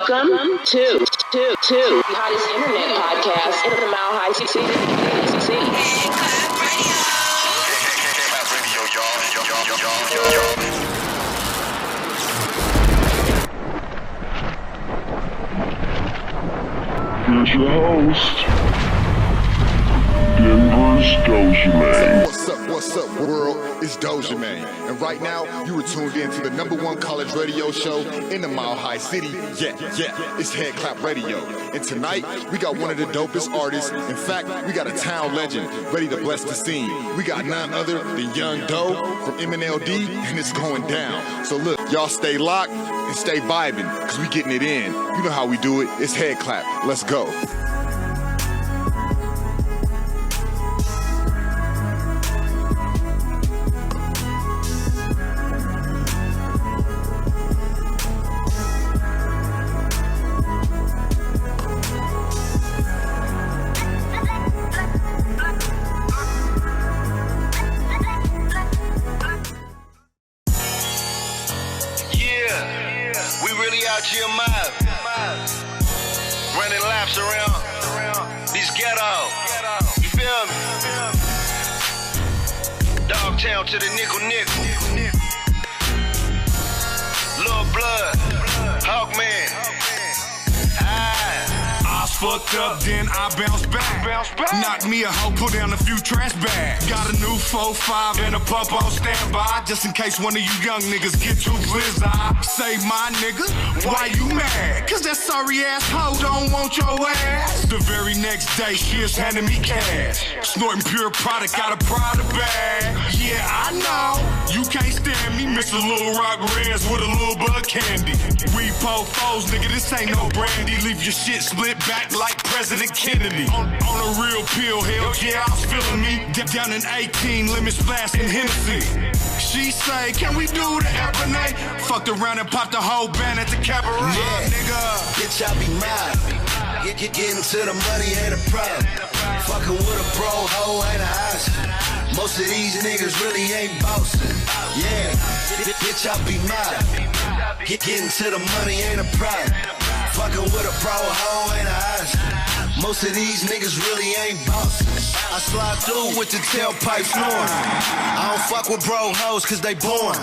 Welcome to the hottest internet podcast in the Mile High City. Here's your host, Denverz Dojamain. What's up, world? It's Dojamain. And right now, you are tuned in to the #1 college radio show in the Mile High City. Yeah, it's Head-Klap Radio. And tonight, we got one of the dopest artists. In fact, we got a town legend ready to bless the scene. We got none other than Young Doe from M.N.L.D, and it's going down. So look, y'all stay locked and stay vibing, because we getting it in. You know how we do it. It's Head-Klap. Let's go. Running laps around these ghettos. You feel me? Dogtown to the nickel. Lil' Blood, Hawkman. I fucked up, then I bounce back. Knock me a hoe, put down a few trash bags. Got a new 4-5 and a pump on standby, just in case one of you young niggas get too blizz. I say, my nigga, why you mad? Cause that sorry ass hoe don't want your ass. The very next day, she is handing me cash. Snorting pure product, got a Prada bag. Yeah, I know, you can't stand me, Mr. Lil Rock Reds with a little bud candy. We po foes, nigga, this ain't no brandy. Leave your shit split back like President Kennedy. On a real pill, hell yeah, I was feeling me. Down in 18, lemon splash in Hennessy. She say, can we do the Ebony? Fucked around and popped the whole band at the cabaret. Yeah, nigga. Bitch, I be mad. Getting to the money ain't a problem. Fucking with a bro, hoe ain't a house. Most of these niggas really ain't bossin'. Yeah, bitch, I be mad. Getting to the money ain't a problem. Fucking with a bro, hoe ain't a house. Most of these niggas really ain't bosses. I slide through with the tailpipe snoring. I don't fuck with bro hoes cause they born.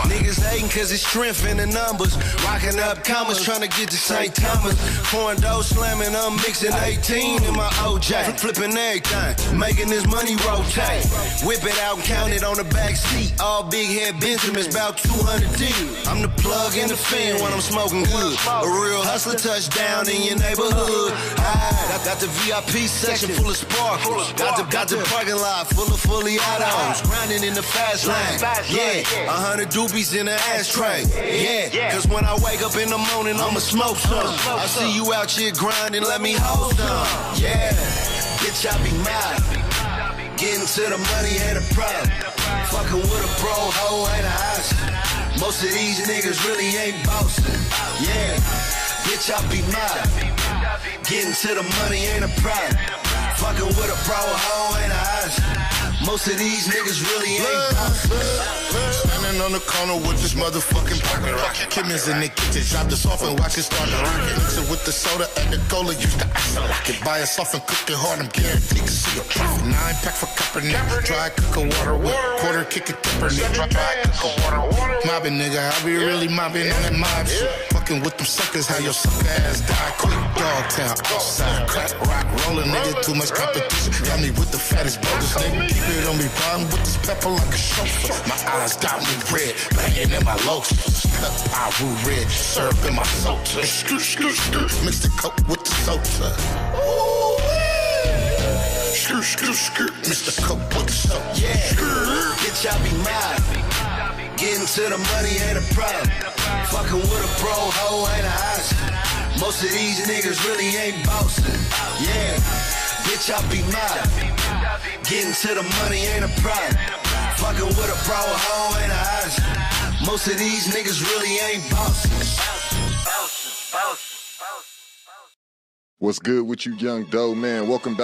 Niggas hating cause it's strength in the numbers. Rocking up commas trying to get to St. Thomas. Pouring dough slamming, I'm mixing 18 in my OJ. Flipping everything, making this money rotate. Whip it out and count it on the back seat. All big head Benjamins, about 200 deep. I'm the plug in the fan when I'm smoking good. A real hustler touchdown in your neighborhood. Got the VIP section full of sparkles. Got the parking lot full of fully autos. Grinding in the fast lane. Yeah, 100 doobies in the ashtray. Yeah, cause when I wake up in the morning, I'ma smoke some. I see you out here grinding, let me hold some. Yeah, bitch, I be mad. Getting to the money ain't a problem. Fucking with a bro, hoe ain't a house. Most of these niggas really ain't bossin'. Yeah, bitch, I be mad. Getting to the money ain't a problem. Fucking with a bro, hoe ain't a house. Most of these niggas really ain't standing on the corner with this motherfucking pocket rocket. Kimmy's in the kitchen, drop this off and watch it start to rocket. Mix it with the soda and the cola, used to ice it like it. Buy it soft and cook it hard, I'm guaranteed to see a profit. 9-pack for Kaepernick, dry cooking water with quarter kick it Kaepernick, dry cooking water. Mobbing nigga, I be really mobbing on that mob shit. Fucking with them suckers, how your sucker ass die quick. Dogtown, outside, crack, rock, rolling nigga, too much competition. Got me with the fattest bogus nigga. Keep it on me, riding with this pepper like a chauffeur. My eyes got me red, banging in my loafers. Cut Peru red, syrup in my soda. Mix the coke with the soda. Mix the coke with the soda. Yeah, bitch, I be mad. Getting to the money ain't a problem. Fucking with a bro, hoe ain't a house. Most of these niggas really ain't bossin'. Yeah, bitch, I be mad. Getting to the money ain't a problem. Fucking with a bro, hoe ain't a house. Most of these niggas really ain't bosses. What's good with you, Young Doe, man? Welcome to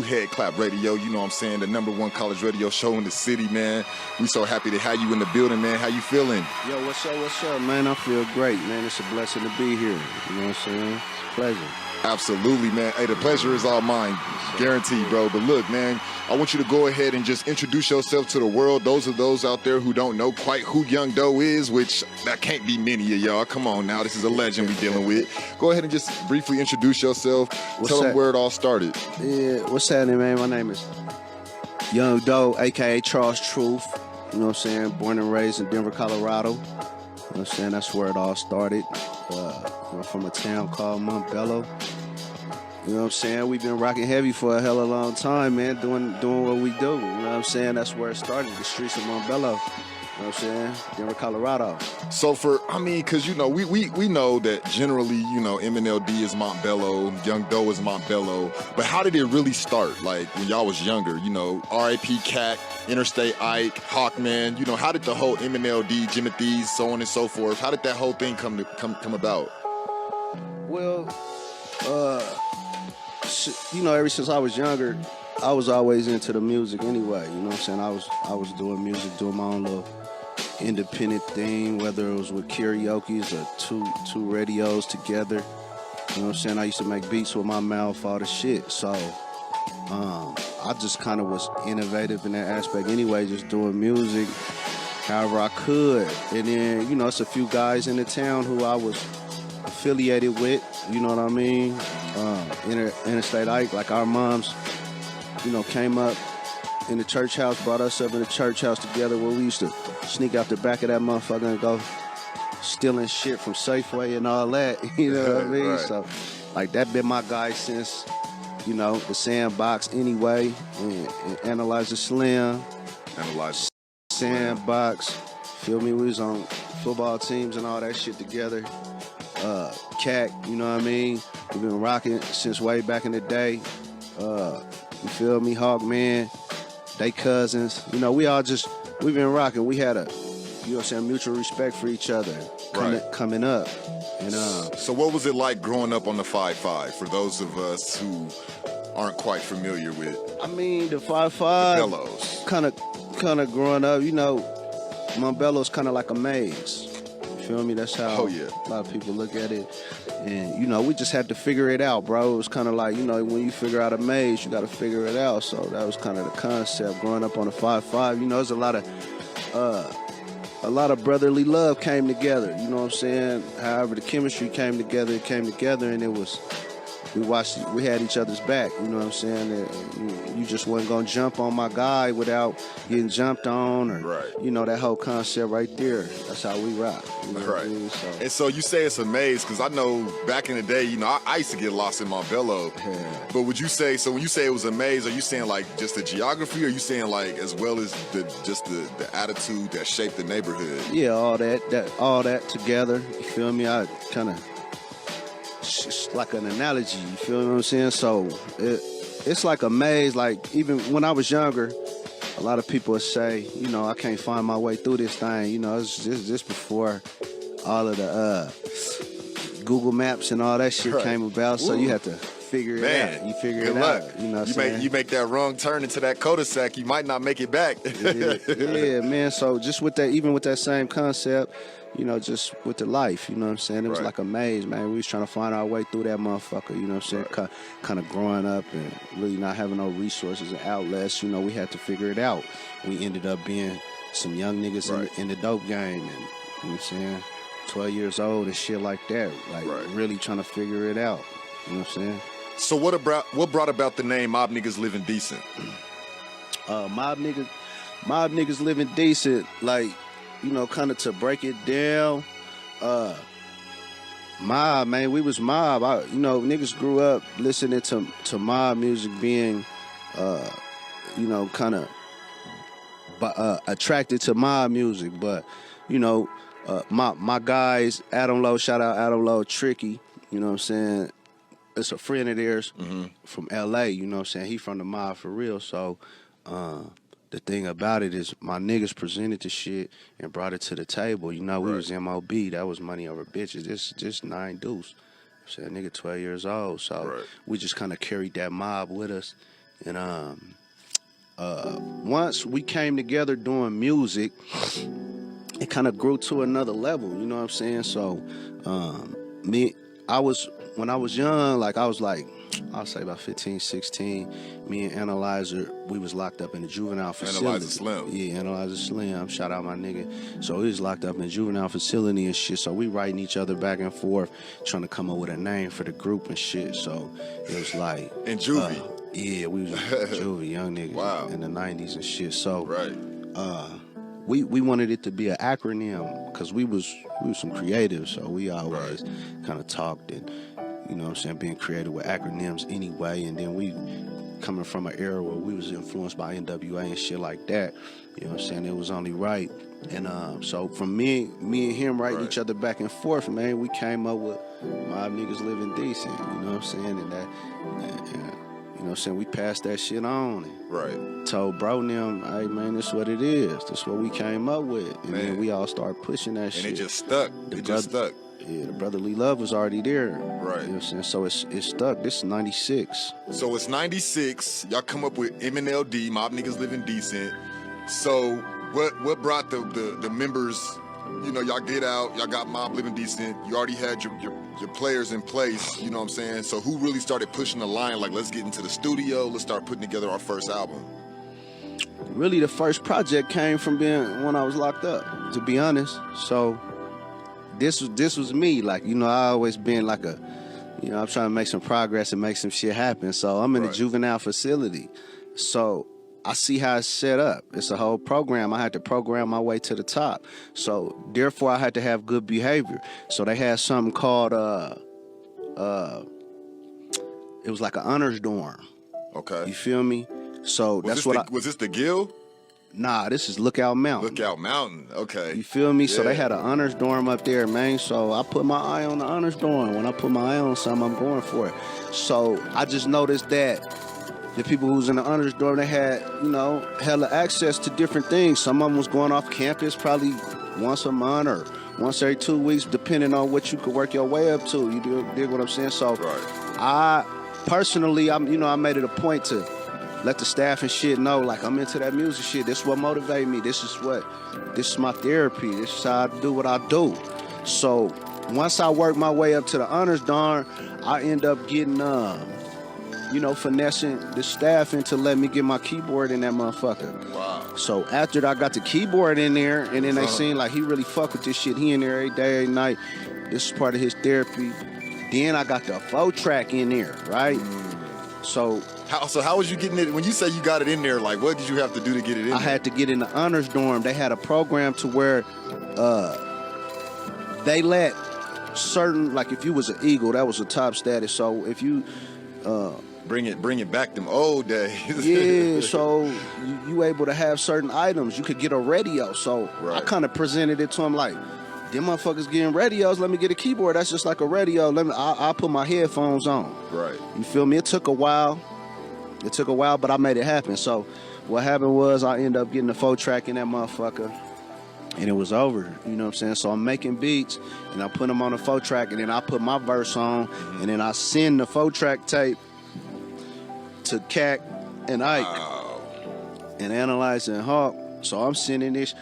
Head-Klap Radio. You know what I'm saying, the #1 college radio show in the city, man. We so happy to have you in the building, man. How you feeling? Yo, what's up, man? I feel great, man. It's a blessing to be here. You know what I'm saying? It's a pleasure. Absolutely, man. Hey, the pleasure is all mine. Guaranteed, bro. But look, man, I want you to go ahead and just introduce yourself to the world. Those out there who don't know quite who Young Doe is, which that can't be many of y'all. Come on now, this is a legend we dealing with. Go ahead and just briefly introduce yourself. Tell them where it all started. Yeah, what's happening, man? My name is Young Doe, a.k.a. Charles Truth. You know what I'm saying? Born and raised in Denver, Colorado. You know what I'm saying? That's where it all started. I'm from a town called Montbello. You know what I'm saying? We've been rocking heavy for a hell of a long time, man, doing what we do. You know what I'm saying? That's where it started, the streets of Montbello. You know what I'm saying? Denver, Colorado. So because, you know, we know that generally, you know, M.N.L.D is Montbello, Young Doe is Montbello. But how did it really start? Like, when y'all was younger, you know, Rap Cac, Interstate Ike, Hawkman, you know, how did the whole M.N.L.D, Jimothy's, so on and so forth, how did that whole thing come about? Well, you know, ever since I was younger, I was always into the music anyway. You know what I'm saying? I was doing music, doing my own little independent thing, whether it was with karaoke's or two radios together. You know what I'm saying? I used to make beats with my mouth, all the shit. So I just kind of was innovative in that aspect anyway, just doing music however I could. And then, you know, it's a few guys in the town who I was affiliated with, you know what I mean? Interstate Ike, like our moms, you know, came up in the church house, brought us up in the church house together where we used to sneak out the back of that motherfucker and go stealing shit from Safeway and all that, you know what I mean? Right. So, like, that been my guy since, you know, the Sandbox anyway, and Analyze the Slim. Analyze Sandbox, feel me? We was on football teams and all that shit together. Cac, you know what I mean? We've been rocking since way back in the day. You feel me? Hawkman, they cousins. You know, we've been rocking. We had you know what I'm saying, mutual respect for each other coming up. And so what was it like growing up on the 5-5 for those of us who aren't quite familiar with? I mean, the 5-5 kind of growing up, you know, Montbello's kind of like a maze. You feel me? That's how a lot of people look at it. And, you know, we just had to figure it out, bro. It was kind of like, you know, when you figure out a maze, you got to figure it out. So that was kind of the concept growing up on the 5-5. You know, there's a lot of brotherly love came together. You know what I'm saying? However, the chemistry came together, and it was, we had each other's back. You know what I'm saying? You just wasn't going to jump on my guy without getting jumped on, or, you know, that whole concept right there. That's how we rock. You know what I mean? So. And so you say it's a maze, because I know back in the day, you know, I used to get lost in Montbello. Yeah. But would you say, so when you say it was a maze, are you saying like just the geography, or are you saying like as well as the attitude that shaped the neighborhood? Yeah, all that together. You feel me? I kind of, it's like an analogy, you feel what I'm saying? So it's like a maze. Like, even when I was younger, a lot of people would say, you know, I can't find my way through this thing. You know, it's just before all of the Google Maps and all that shit came about. So you have to figure it out. You figure it out. You know what I'm saying? You make that wrong turn into that cul-de-sac, you might not make it back. yeah, man. So just with that, even with that same concept, you know, just with the life, you know what I'm saying? It was like a maze, man. We was trying to find our way through that motherfucker, you know what I'm saying? Kind of growing up and really not having no resources and outlets, you know, we had to figure it out. We ended up being some young niggas in the dope game, and, you know what I'm saying? 12 years old and shit like that, like really trying to figure it out, you know what I'm saying? So what brought about the name Mob Niggas Living Decent? Mob Niggas Living Decent, like, you know, kind of to break it down, mob, man, we was mob. You know, niggas grew up listening to mob music, being, you know, kind of attracted to mob music. But, you know, my guys, Adam Lowe, shout out Adam Lowe, Tricky, you know what I'm saying? It's a friend of theirs from L.A., you know what I'm saying? He from the mob for real, so the thing about it is my niggas presented the shit and brought it to the table. You know, we was MOB. That was money over bitches. This 9 deuce. So that nigga 12 years old. So we just kind of carried that mob with us. And once we came together doing music, it kind of grew to another level, you know what I'm saying? So when I was young, like I was like, I'll say about 15, 16, me and Analyzer, we was locked up in a juvenile facility. Analyzer Slim. Yeah, Analyzer Slim. Shout out my nigga. So we was locked up in a juvenile facility and shit. So we writing each other back and forth, trying to come up with a name for the group and shit. So it was like... In juvie? Yeah, we was juvie, young niggas in the 90s and shit. So we wanted it to be an acronym because we was some creatives. So we always kind of talked and, you know what I'm saying, being creative with acronyms anyway. And then we coming from an era where we was influenced by NWA and shit like that. You know what I'm saying? It was only right. And so from me and him writing each other back and forth, man, we came up with Mob Niggas Living Decent. You know what I'm saying? And that, you know what I'm saying? We passed that shit on. And told bro them, hey man, this is what it is. This is what we came up with. And then we all started pushing that shit. And it just stuck. Just stuck. Yeah, the brotherly love was already there. Right. You know what I'm saying? So it's stuck. This is 96. So it's 96. Y'all come up with M.N.L.D, Mob Niggas Living Decent. So what brought the members, you know, y'all get out, y'all got Mob Living Decent, you already had your players in place, you know what I'm saying? So who really started pushing the line, like, let's get into the studio, let's start putting together our first album? Really, the first project came from being when I was locked up, to be honest. So this was me, like, you know, I always been like I'm trying to make some progress and make some shit happen. So I'm in a juvenile facility. So I see how it's set up. It's a whole program. I had to program my way to the top. So therefore I had to have good behavior. So they had something called it was like an honors dorm. Okay. You feel me? So was this the Gill? Nah, this is Lookout Mountain. Lookout Mountain, okay. You feel me? Yeah. So they had an honors dorm up there, man. So I put my eye on the honors dorm. When I put my eye on something, I'm going for it. So I just noticed that the people who was in the honors dorm, they had, you know, hella access to different things. Some of them was going off campus probably once a month or once every 2 weeks, depending on what you could work your way up to. You dig what I'm saying? So I personally, I made it a point to let the staff and shit know, like, I'm into that music shit. This is what motivates me. This is my therapy. This is how I do what I do. So once I work my way up to the honors dorm, I end up getting, finessing the staff into letting me get my keyboard in that motherfucker. Wow. So after I got the keyboard in there, and then they seen like he really fuck with this shit. He in there every day, every night. This is part of his therapy. Then I got the 4-track in there, right? So how was you getting it? When you say you got it in there, like, what did you have to do to get it in I had to get in the honors dorm. They had a program to where they let certain, like if you was an Eagle, that was a top status. So if you bring it back them old days. Yeah, so you able to have certain items. You could get a radio. So I kind of presented it to them like, them motherfuckers getting radios, let me get a keyboard. That's just like a radio. I'll put my headphones on. Right. You feel me? It took a while, but I made it happen. So what happened was I ended up getting the 4-track in that motherfucker, and it was over. You know what I'm saying? So I'm making beats, and I put them on the 4-track, and then I put my verse on, and then I send the 4-track tape to Cac and Ike and Analyzer and Hawk. So I'm sending this.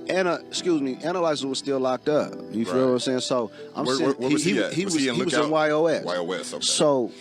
Analyzer was still locked up. You feel what I'm saying? So I'm sending. Where was he at? He was in YOS. YOS. Okay. So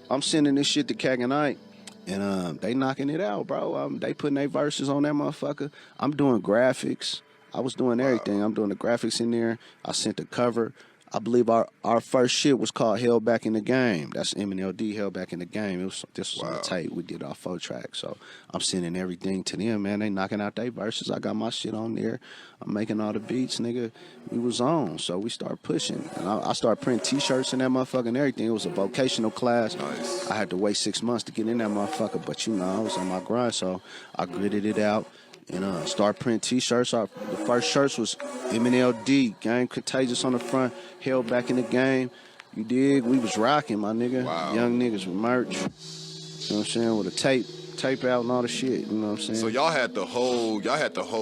I'm sending this shit to Cac and Ike, and they knocking it out, bro. They putting their verses on that motherfucker. I'm doing graphics. I was doing everything. I'm doing the graphics in there. I sent the cover. I believe our first shit was called Held Back in the Game. That's M.N.L.D. Held Back in the Game. This was on the tape. We did our 4-track. So I'm sending everything to them, man. They knocking out their verses. I got my shit on there. I'm making all the beats, nigga. We was on. So we started pushing. And I started printing T-shirts and that motherfucker and everything. It was a vocational class. Nice. I had to wait 6 months to get in that motherfucker. But, I was on my grind. So I gritted it out. And start printing T-shirts. The first shirts was M.N.L.D. Game Contagious on the front, Held Back in the Game. You dig? We was rocking, my nigga. Wow. Young niggas with merch. You know what I'm saying? With a tape. tape out and all the shit. You know what I'm saying? So y'all had the whole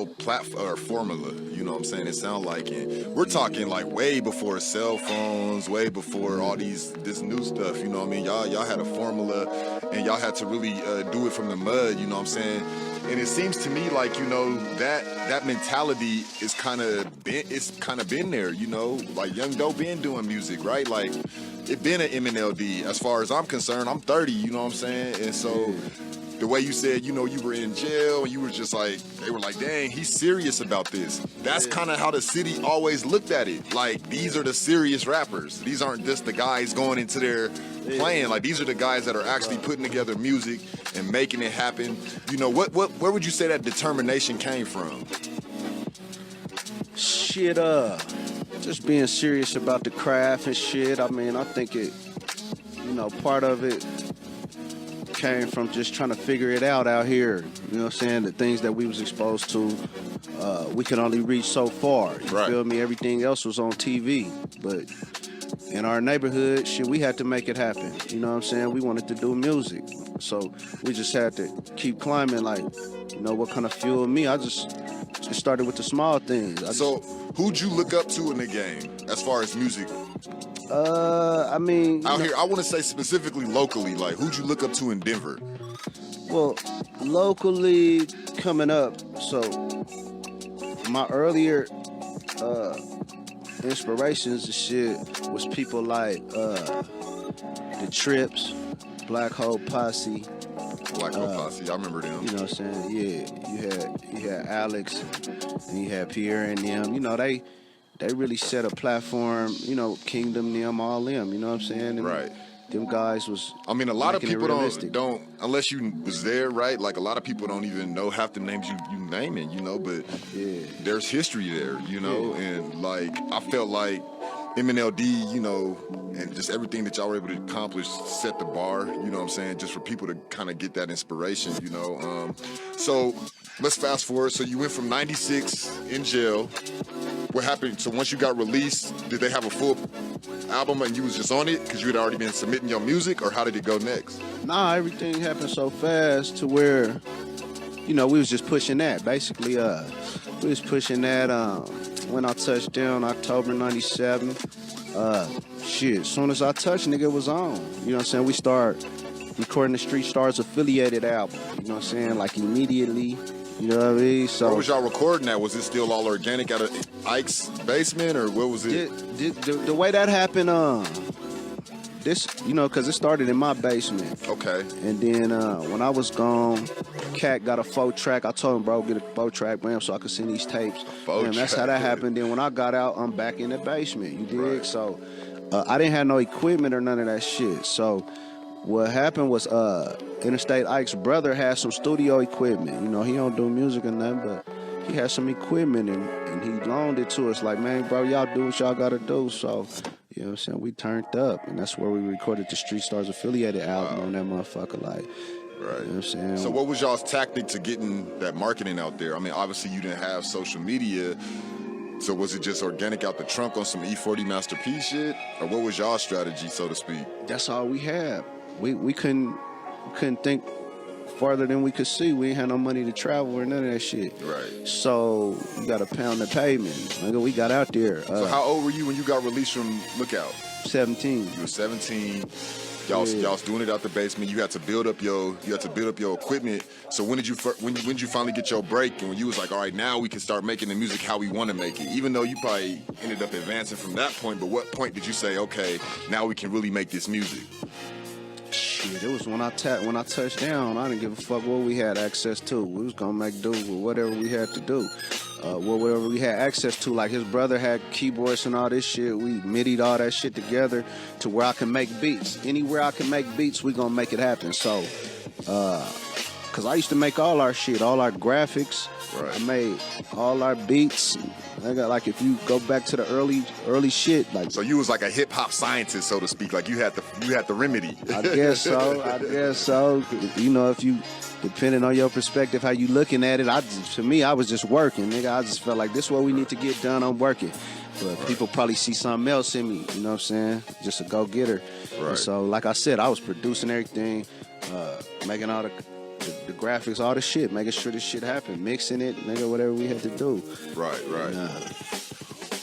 platform or formula. You know what I'm saying? It sound like it. We're talking like way before cell phones, way before all this new stuff. You know what I mean? Y'all had a formula, and y'all had to really do it from the mud. You know what I'm saying? And it seems to me like, you know, that mentality is kind of been there, you know, like Young Doe been doing music, right? Like it been an M.N.L.D. As far as I'm concerned. I'm 30, you know what I'm saying? And so the way you said, you know, you were in jail and you were just like, they were like, dang, he's serious about this. That's kind of how the city always looked at it. Like, these are the serious rappers. These aren't just the guys going into their playing. Like, these are the guys that are actually putting together music and making it happen. You know, where would you say that determination came from? Shit, just being serious about the craft and shit. I mean, I think it, you know, part of it came from just trying to figure it out here. You know what I'm saying? The things that we was exposed to, we could only reach so far. You feel me? Everything else was on TV. But in our neighborhood, shit, we had to make it happen. You know what I'm saying? We wanted to do music. So we just had to keep climbing. Like, you know, what kind of fueled me? I just started with the small things. Who'd you look up to in the game as far as music? I mean, out here, I want to say specifically locally, like who'd you look up to in Denver? Well, locally coming up, so my earlier inspirations and shit was people like the Trips, Black Hole Posse. Black Hole Posse, I remember them. You know what I'm saying? Yeah, you had Alex and you had Pierre and them. You know, they really set a platform, you know, Kingdom, them, all them, you know what I'm saying? And right. Them guys was, I mean, a lot of people don't, unless you was there, right? Like, a lot of people don't even know half the names you naming, you know, but there's history there, you know? And, like, I felt like M.N.L.D, you know, and just everything that y'all were able to accomplish set the bar, you know what I'm saying? Just for people to kind of get that inspiration, you know? So let's fast forward. So you went from 96 in jail. What happened? So once you got released, did they have a full album and you was just on it because you had already been submitting your music, or how did it go next? Nah, everything happened so fast to where, you know, we was just pushing that. Basically, we was pushing that when I touched down October 97. Shit, as soon as I touched, nigga, it was on. You know what I'm saying? We start recording the Street Stars affiliated album. You know what I'm saying? Like, immediately. You know what I mean? So where was y'all recording that? Was it still all organic out of Ike's basement, or what was it? The way that happened, this, you know, because it started in my basement. Okay. And then when I was gone, Cac got a 4-track. I told him, bro, get a 4-track, bam, so I could send these tapes. And that's how that happened. Then when I got out, I'm back in the basement. You dig? Right. So I didn't have no equipment or none of that shit. So what happened was Interstate Ike's brother had some studio equipment. You know, he don't do music or nothing, but he had some equipment, and he loaned it to us. Like, man, bro, y'all do what y'all gotta do. So, you know what I'm saying? We turned up, and that's where we recorded the Street Stars affiliated album on that motherfucker. Like, right. You know what I'm saying? So what was y'all's tactic to getting that marketing out there? I mean, obviously you didn't have social media. So was it just organic out the trunk on some E40 Master P shit? Or what was y'all's strategy, so to speak? That's all we had. We couldn't think farther than we could see. We ain't had no money to travel or none of that shit. Right. So we got to pound the pavement. Nigga, we got out there. So how old were you when you got released from Lookout? 17. You were 17. Y'all was doing it out the basement. You had to build up your equipment. So when did you finally get your break, and when you was like, all right, now we can start making the music how we want to make it? Even though you probably ended up advancing from that point, but what point did you say, okay, now we can really make this music? Shit, it was when I touched down. I didn't give a fuck what we had access to. We was gonna make do with whatever we had to do. Whatever we had access to. Like, his brother had keyboards and all this shit. We MIDI'd all that shit together to where I can make beats. Anywhere I can make beats, we gonna make it happen. So, cause I used to make all our shit, all our graphics. Right. I made all our beats. I got, like, if you go back to the early shit, like. So you was like a hip hop scientist, so to speak. Like, you had the remedy. I guess so. You know, if you, depending on your perspective, how you looking at it, to me, I was just working, nigga. I just felt like this is what we need to get done. I'm working. But people probably see something else in me. You know what I'm saying? Just a go-getter. Right. And so, like I said, I was producing everything, making all the the graphics, all the shit, making sure this shit happened, mixing it, nigga, whatever we had to do. Right.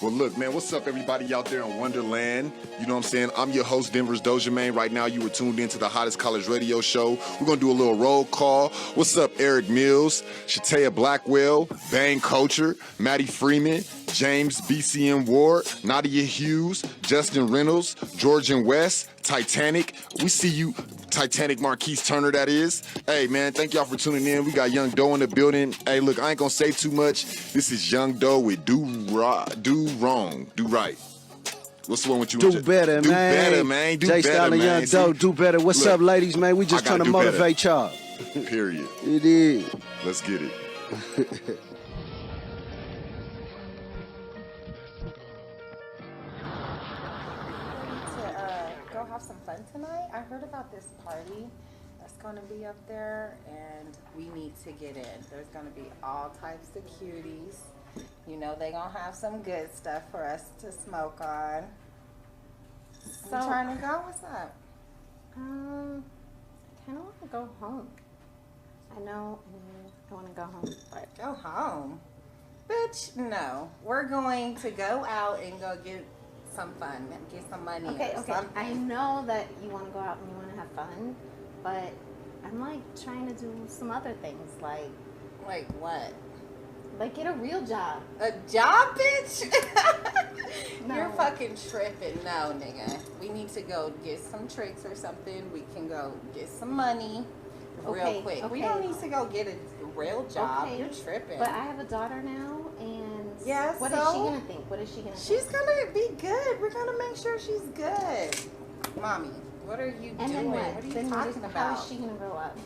Well, look, man, what's up, everybody out there in Wonderland? You know what I'm saying? I'm your host, Denverz Dojamain. Right now, you were tuned into the hottest college radio show. We're going to do a little roll call. What's up, Eric Mills, Shatea Blackwell, Bang Culture, Maddie Freeman, James BCM Ward, Nadia Hughes, Justin Reynolds, Georgian West, Titanic. We see you, Titanic Marquise Turner, that is. Hey, man, thank y'all for tuning in. We got Young Doe in the building. Hey, look, I ain't going to say too much. This is Young Doe with Do Wrong, Do Right. What's the one with you? Do better, man. Do better, man. Do better, man. Young Doe, do better. What's up, ladies, man? We just trying to motivate y'all. Period. It is. Let's get it. Go have some fun tonight. I heard about this party that's going to be up there, and we need to get in. There's going to be all types of cuties. You know they going to have some good stuff for us to smoke on. So, you trying to go? What's up? I kind of want to go home. I know I want to go home, but... Go home? Bitch, no. We're going to go out and go get some fun, get some money. Okay. Something. I know that you want to go out and you want to have fun, but I'm like trying to do some other things, like what? Like get a real job. A job, bitch? No. You're fucking tripping. No, nigga. We need to go get some tricks or something. We can go get some money real quick. Okay. We don't need to go get a real job. Okay. You're tripping. But I have a daughter now, and what is she gonna think? What is she gonna think? She's gonna be good. We're gonna make sure she's good. Mommy, what are you doing? Then what? What are you then talking about? How is she gonna grow up?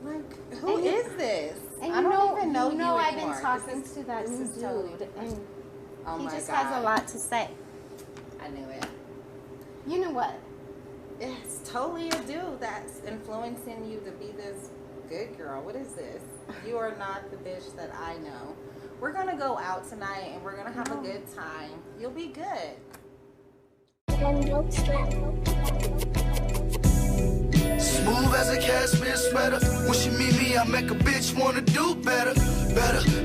Like, who is this? And I don't even know you know I've anymore. been talking to that new dude, totally and oh he my just God. has a lot to say. I knew it. You know what? It's totally a dude that's influencing you to be this good girl. What is this? You are not the bitch that I know. We're going to go out tonight and we're going to have a good time. You'll be good. Smooth as a cashmere sweater. When she meet me, I make a bitch wanna do better.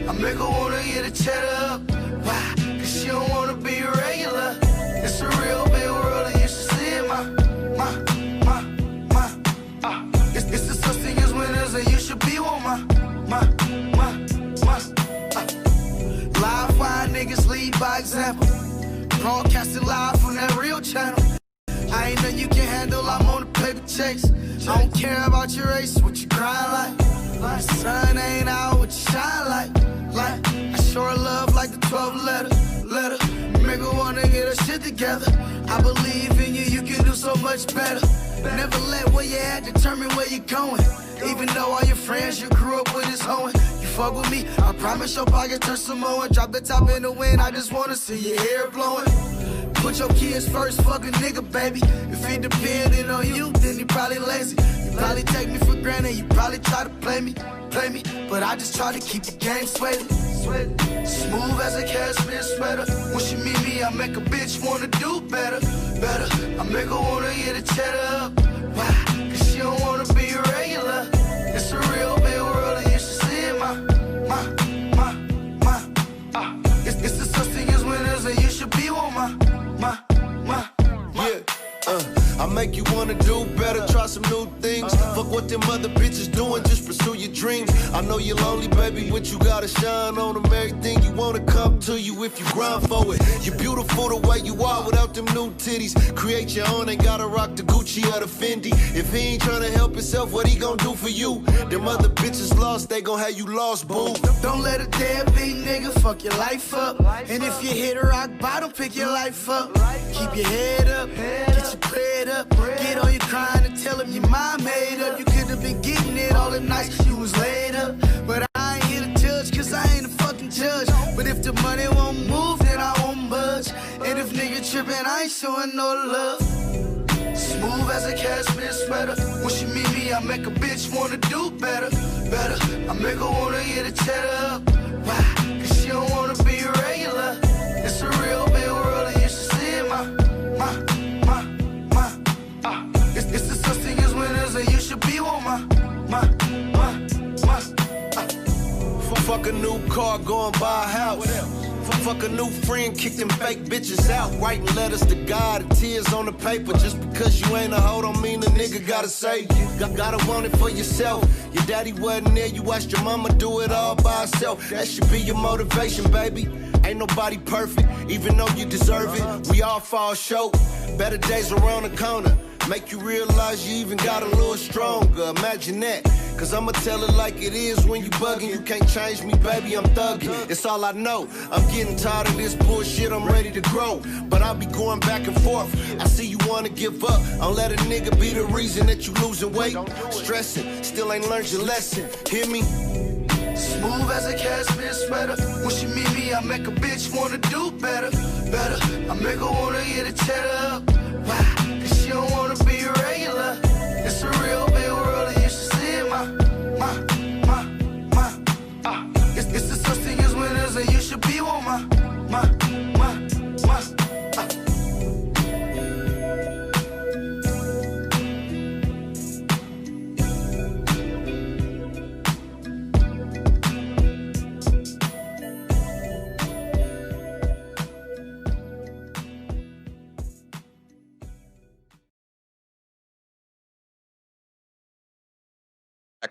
I make her wanna get a cheddar up. Why? Cause she don't wanna be regular. It's a real big world and you should see it, It's the such thing as winners and you should be one, Live wire niggas lead by example. Broadcasting live from that real channel. I ain't nothing you can handle, I'm on the paper chase. I don't care about your race, what you crying like. The sun ain't out, what you shine like. I sure love like the 12 letter. Make her wanna get her shit together. I believe in you, you can do so much better. Never let where you at determine where you're going. Even though all your friends you grew up with is hoeing. You fuck with me, I promise your pocket turn some more. Drop the top in the wind, I just wanna see your hair blowing. Put your kids first, fuck a nigga, baby. If he depended on you, then he probably lazy. You probably take me for granted, you probably try to play me. But I just try to keep the game sweaty. Smooth as a cashmere sweater. When she meet me, I make a bitch wanna do better. I make her wanna get a cheddar up. Why? Cause she don't wanna be regular. It's a real big world and you should see it, It's the such thing as winners and you should be one, I make you wanna do better, try some new things. Fuck what them other bitches doing, just pursue your dreams. I know you're lonely, baby, but you gotta shine on them. Everything you wanna come to you if you grind for it. You're beautiful the way you are without them new titties. Create your own, ain't gotta rock the Gucci or the Fendi. If he ain't tryna help himself, what he gon' do for you? Them other bitches lost, they gon' have you lost, boo. Don't let a deadbeat nigga fuck your life up. And if you hit a rock bottom, pick your life up. Keep your head up, get your bread up. Get on your crying and tell him your mind made up. You could have been getting it all the nights you was laid up. But I ain't here to judge, cause I ain't a fucking judge. But if the money won't move, then I won't budge. And if nigga trippin', I ain't showing no love. Smooth as a cashmere sweater. When she meet me, I make a bitch wanna do better. I make her wanna get a cheddar up. Why? Cause she don't wanna be regular. It's a real big world and you should see it, It's the such thing as winners and you should be one, a new car, go and buy a house. Fuck a new friend, kick them fake bitches out. Writing letters to God and tears on the paper. Just because you ain't a hoe don't mean a nigga gotta save you. Gotta want it for yourself. Your daddy wasn't there, you watched your mama do it all by herself. That should be your motivation, baby. Ain't nobody perfect, even though you deserve it. We all fall short. Better days around the corner. Make you realize you even got a little stronger. Imagine that. Cause I'ma tell it like it is when you bugging. You can't change me, baby, I'm thugging. It's all I know. I'm getting tired of this bullshit, I'm ready to grow. But I'll be going back and forth. I see you wanna give up. I'll let a nigga be the reason that you losing weight. Stressing, still ain't learned your lesson. Hear me? Smooth as a cashmere sweater. When she meet me, I make a bitch wanna do better. I make her wanna get a cheddar up. Why? Cause she don't wanna be regular. It's a real big world and you should see it, my. It's the such thing as winners and you should be one, my.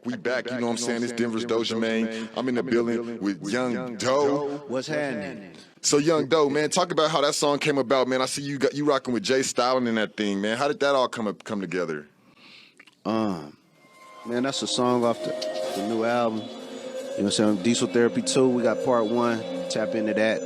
We back, you know what I'm saying? It's Denverz Dojamain. I'm in the building with Young Doe. What's happening? So Young Doe, man, talk about how that song came about, man. I see you rocking with Jay Styling in that thing, man. How did that all come together? Man, that's a song off the new album. You know what I'm saying? Diesel Therapy 2. We got part 1. Tap into that.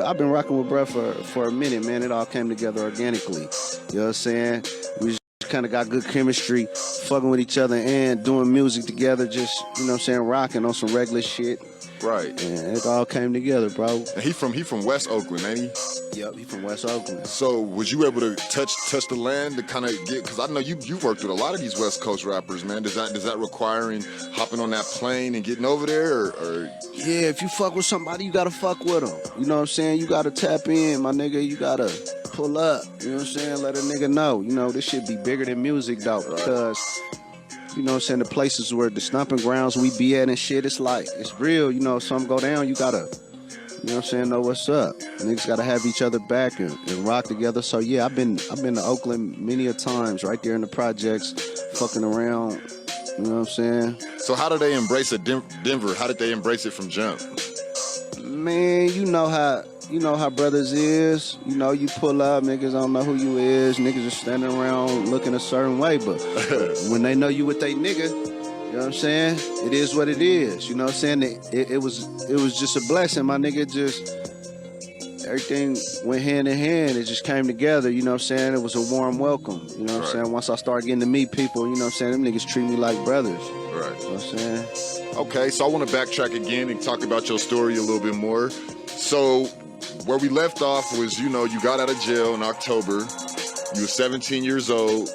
I've been rocking with bruh for a minute, man. It all came together organically. You know what I'm saying? We just kind of got good chemistry, fucking with each other and doing music together, just, you know what I'm saying, rocking on some regular shit. Right. And it all came together, bro. And he from West Oakland, ain't he? Yep, he from West Oakland. So was you able to touch the land to kind of get, because I know you've worked with a lot of these West Coast rappers, man. Does that require hopping on that plane and getting over there, or? Yeah, if you fuck with somebody, you gotta fuck with them. You know what I'm saying? You gotta tap in, my nigga. You gotta pull up. You know what I'm saying? Let a nigga know. You know, this shit be bigger than music, though, because, you know what I'm saying, the places where the stomping grounds we be at and shit, it's like, it's real. You know, if something go down, you gotta, you know what I'm saying, know what's up. Niggas gotta have each other back and rock together. So yeah, I've been to Oakland many a times, right there in the projects, fucking around. You know what I'm saying? So how do they embrace Denver? How did they embrace it from jump? Man, you know how brothers is. You know, you pull up, niggas don't know who you is. Niggas are standing around looking a certain way, but when they know you with they nigga, you know what I'm saying? It is what it is. You know what I'm saying? It was just a blessing, my nigga. Just everything went hand in hand. It just came together. You know what I'm saying? It was a warm welcome. You know what I'm saying? Once I started getting to meet people, you know what I'm saying? Them niggas treat me like brothers. Right. You know what I'm saying? Okay, so I want to backtrack again and talk about your story a little bit more. So where we left off was, you know, you got out of jail in October. You were 17 years old.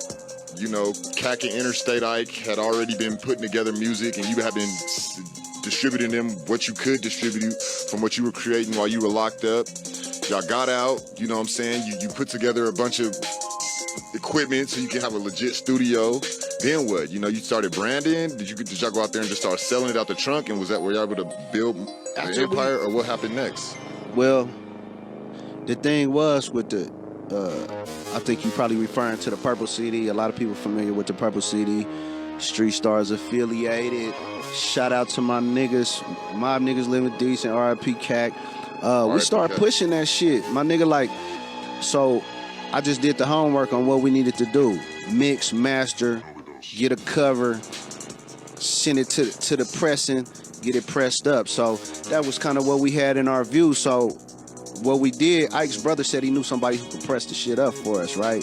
You know, Cac and Interstate Ike had already been putting together music, and you have been distributing them what you could distribute from what you were creating while you were locked up. Y'all got out, you know what I'm saying? You put together a bunch of equipment so you can have a legit studio. Then what? You know, you started branding. Did y'all go out there and just start selling it out the trunk? And were you able to build an empire, or what happened next? Well, the thing was with the, I think you're probably referring to the Purple CD. A lot of people familiar with the Purple CD. Street Stars affiliated. Shout out to my niggas, mob niggas living decent. RIP Cac. We started pushing that shit, my nigga. Like, so I just did the homework on what we needed to do: mix, master, get a cover, send it to the pressing, get it pressed up. So that was kind of what we had in our view. So what we did, Ike's brother said he knew somebody who could press the shit up for us, right?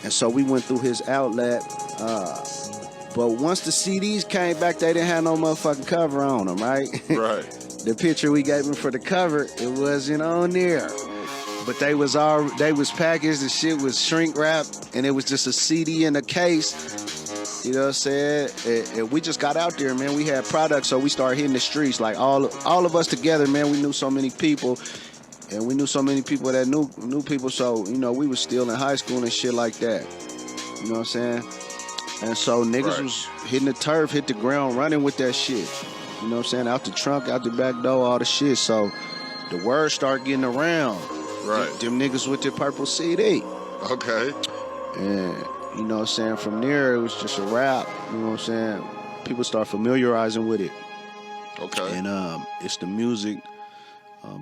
And so we went through his outlet. But once the CDs came back, they didn't have no motherfucking cover on them, right? Right. The picture we gave him for the cover, it wasn't on there. But they was packaged, the shit was shrink wrapped, and it was just a CD in a case. You know what I'm saying? And we just got out there, man. We had products, so we started hitting the streets. Like all of us together, man. We knew so many people, and we knew so many people that knew people. So, you know, we was still in high school and shit like that. You know what I'm saying? And so niggas was hitting the turf, hit the ground, running with that shit. you know what I'm saying, out the trunk, out the back door, all the shit. So the word start getting around. Right. Them niggas with their purple CD. Okay. And, you know what I'm saying, from there, it was just a rap, you know what I'm saying? People start familiarizing with it. Okay. And it's the music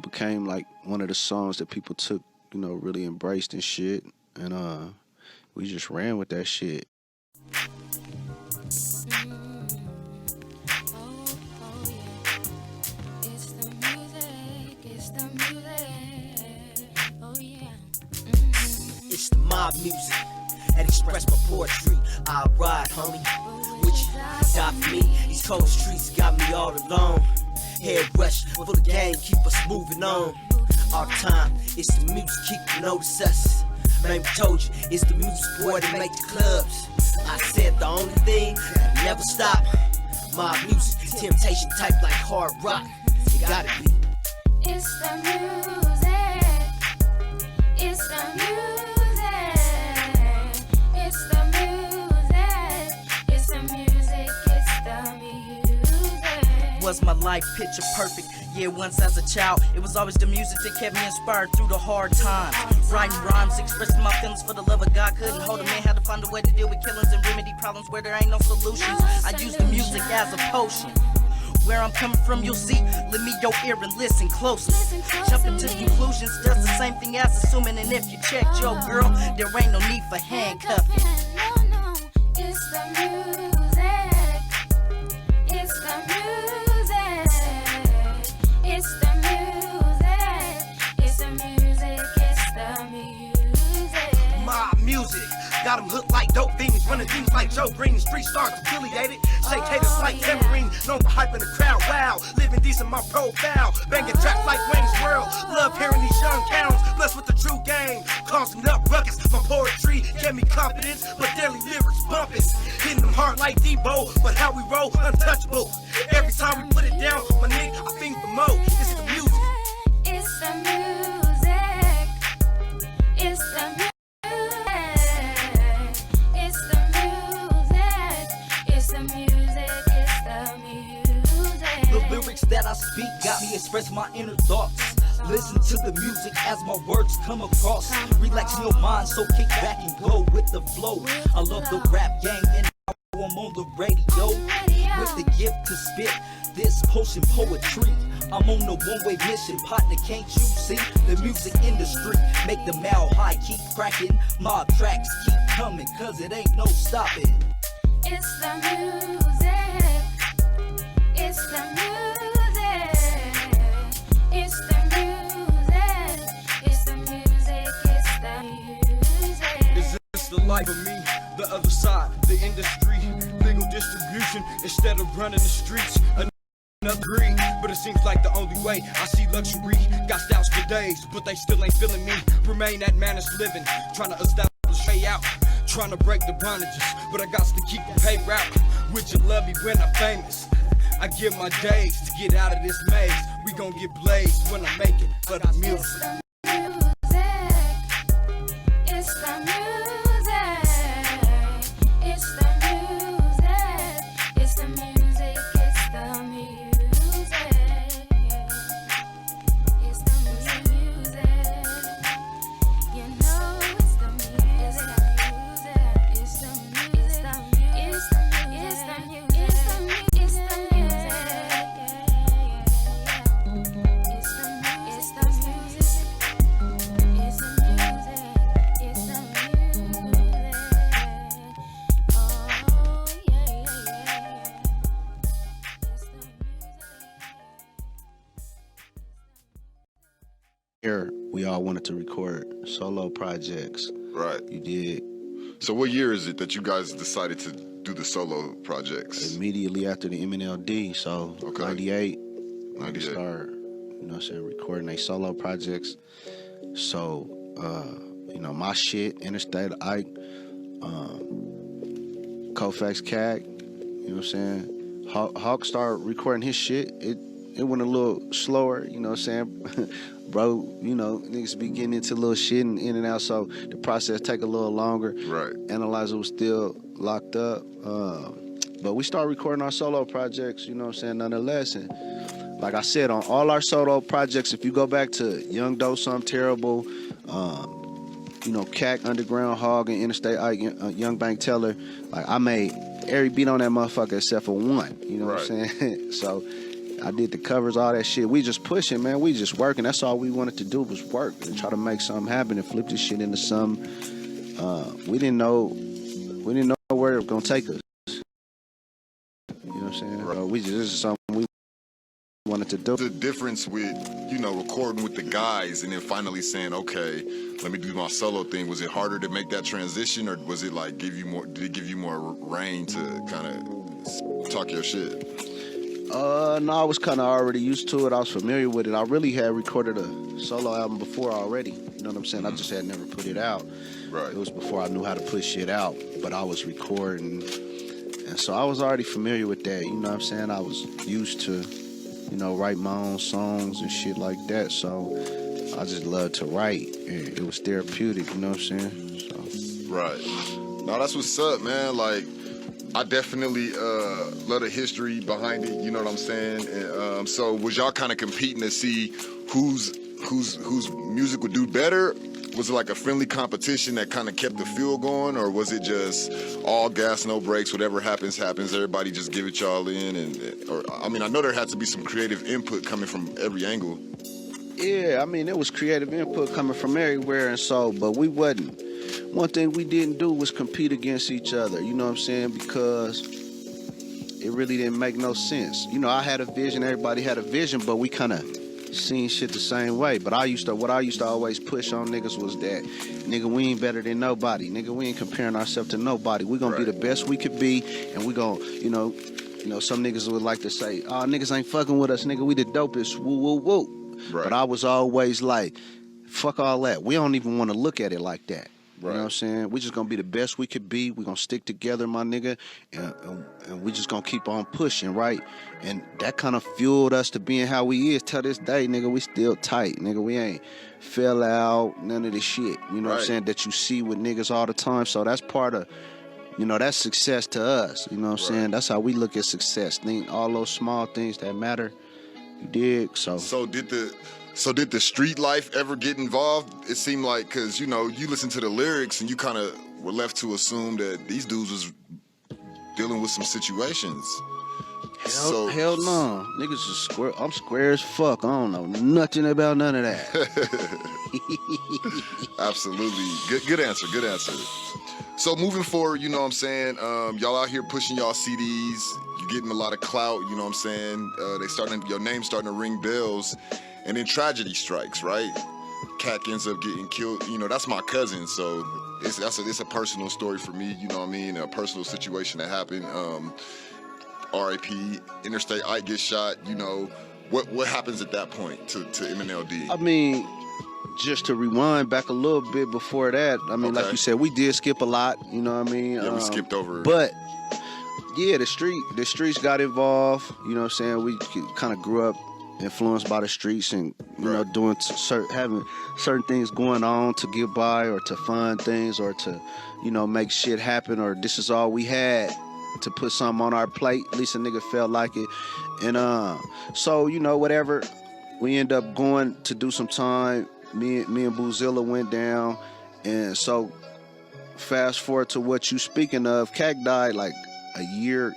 became like one of the songs that people took, you know, really embraced and shit. And we just ran with that shit. It's the mob music that express my poetry. I ride, homie. Would you die for me? These cold streets got me all alone. Head rush for the game, keep us moving on. Our time, it's the music, keep you notice us. Man, we told you, it's the music, boy, that make the clubs. I said the only thing that never stop. Mob music, temptation type like hard rock. It gotta be. It's the music. It's the music. It's the music. It's the music. It's the music. Was my life picture perfect? Yeah, once as a child, it was always the music that kept me inspired through the hard times. Writing rhymes, expressing my feelings for the love of God. Couldn't hold a man, had to find a way to deal with killings and remedy problems where there ain't no solutions. I use the music as a potion. Where I'm coming from, you'll see. Lend me your ear and listen closely. Jumping to conclusions does the same thing as assuming. And if you checked your girl, there ain't no need for handcuffing. No, it's the music. It's the music. It's the music. It's the music. It's the music. My music got them hooked like dope fiends, running things like Joe Green. Street stars affiliated, shake haters like tambourine. Known for hyping the crowd, wow. Living decent, my profile. Banging tracks like Wayne's World. Love hearing these young towns, blessed with the true game. Causing up ruckus, my poetry gave me confidence, but daily lyrics bumping. Hitting them hard like Debo, but how we roll, untouchable. Every time we put it down, my nigga, I think the mo. It's the music. It's the music. It's the music. It's the music. It's the music. It's the music. The lyrics that I speak got me express my inner thoughts. Listen to the music as my words come across. Relax your mind, so kick back and go with the flow. I love the rap game and I'm on the radio with the gift to spit this potion poetry. I'm on the one-way mission, partner, can't you see? The music industry make the mile high keep cracking. Mob tracks keep coming, cause it ain't no stopping. It's the music. It's the music. It's the music. It's the music. It's the music. Is this the life of me? The other side, the industry, legal distribution instead of running the streets. Agree, but it seems like the only way. I see luxury, got styles for days, but they still ain't feeling me. Remain that man is living, trying to establish way out, trying to break the bondages, but I got to keep the paper out. Would you love me when I'm famous? I give my days to get out of this maze. We gon' get blazed when I make it for the music. It's the music. It's the music. It's the music. It's the music. It's the music. You know it's the music. It's the music. It's the music. It's the music. It's the music. It's the music. It's the music. Here, we all wanted to record solo projects. Right. You did. So what year is it that you guys decided to do the solo projects? Immediately after the M.N.L.D, so okay. 98. We start, you know what I'm saying, recording they solo projects. So, you know, my shit, Interstate Ike, Colfax Cac, you know what I'm saying? Hawk started recording his shit. It went a little slower, you know what I'm saying? Bro, you know, niggas be getting into little shit and in and out, so the process take a little longer. Right. Analyzer was still locked up. But we started recording our solo projects, you know what I'm saying, nonetheless. And like I said, on all our solo projects, if you go back to Young Doe, Something Terrible, you know, Cac, Underground Hog, and Interstate Ike, Young Bank Teller, like I made every beat on that motherfucker except for one, you know what I'm saying? So I did the covers, all that shit. We just pushing, man. We just working. That's all we wanted to do was work and try to make something happen and flip this shit into something. We didn't know where it was gonna take us. You know what I'm saying? This is something we wanted to do. The difference with, you know, recording with the guys and then finally saying, okay, let me do my solo thing. Was it harder to make that transition, or was it like did it give you more reign to kind of talk your shit? No, I was kind of already used to it. I was familiar with it. I really had recorded a solo album before already. You know what I'm saying? I just had never put it out. Right. It was before I knew how to put shit out, but I was recording. And so I was already familiar with that. You know what I'm saying? I was used to, you know, write my own songs and shit like that. So I just loved to write. And it was therapeutic, you know what I'm saying? So. Right. No, that's what's up, man. Like, I definitely love the history behind it, you know what I'm saying? And, so was y'all kind of competing to see whose music would do better? Was it like a friendly competition that kind of kept the fuel going, or was it just all gas, no brakes, whatever happens, everybody just give it y'all in? Or I mean, I know there had to be some creative input coming from every angle. Yeah, I mean, it was creative input coming from everywhere, and so, but we wasn't. One thing we didn't do was compete against each other, you know what I'm saying? Because it really didn't make no sense. You know, I had a vision, everybody had a vision, but we kind of seen shit the same way. But what I used to always push on niggas was that, nigga, we ain't better than nobody. Nigga, we ain't comparing ourselves to nobody. We gonna be the best we could be, and we gonna, you know, some niggas would like to say, oh, niggas ain't fucking with us, nigga, we the dopest, woo, woo, woo. Right. But I was always like, fuck all that. We don't even want to look at it like that. You know what I'm saying? We just gonna be the best we could be. We gonna stick together, my nigga, and we just gonna keep on pushing, right? And that kind of fueled us to being how we is till this day, nigga. We still tight, nigga. We ain't fell out, none of this shit. You know what I'm saying? That you see with niggas all the time. So that's part of, you know, that's success to us. You know what I'm saying? That's how we look at success. Think all those small things that matter. You dig? So did the street life ever get involved? It seemed like, because, you know, you listen to the lyrics and you kind of were left to assume that these dudes was dealing with some situations. Hell no. Niggas is square. I'm square as fuck. I don't know nothing about none of that. Absolutely. Good answer. Good answer. So moving forward, you know what I'm saying? Y'all out here pushing y'all CDs. You're getting a lot of clout, you know what I'm saying? Your name's starting to ring bells. And then tragedy strikes, right? Cac ends up getting killed. You know, that's my cousin, so it's a personal story for me, you know what I mean? A personal situation that happened. R.I.P. Interstate Ike gets shot, you know. What happens at that point to M.N.L.D? I mean, just to rewind back a little bit before that, I mean, like you said, we did skip a lot, you know what I mean? Yeah, we skipped over. But, yeah, the streets got involved, you know what I'm saying? We kind of grew up influenced by the streets and, you know, doing having certain things going on to get by or to fund things or to, you know, make shit happen, or this is all we had to put something on our plate. At least a nigga felt like it. And so, you know, whatever, we end up going to do some time. Me and Boozilla went down, and so fast forward to what you speaking of, Cac died like a year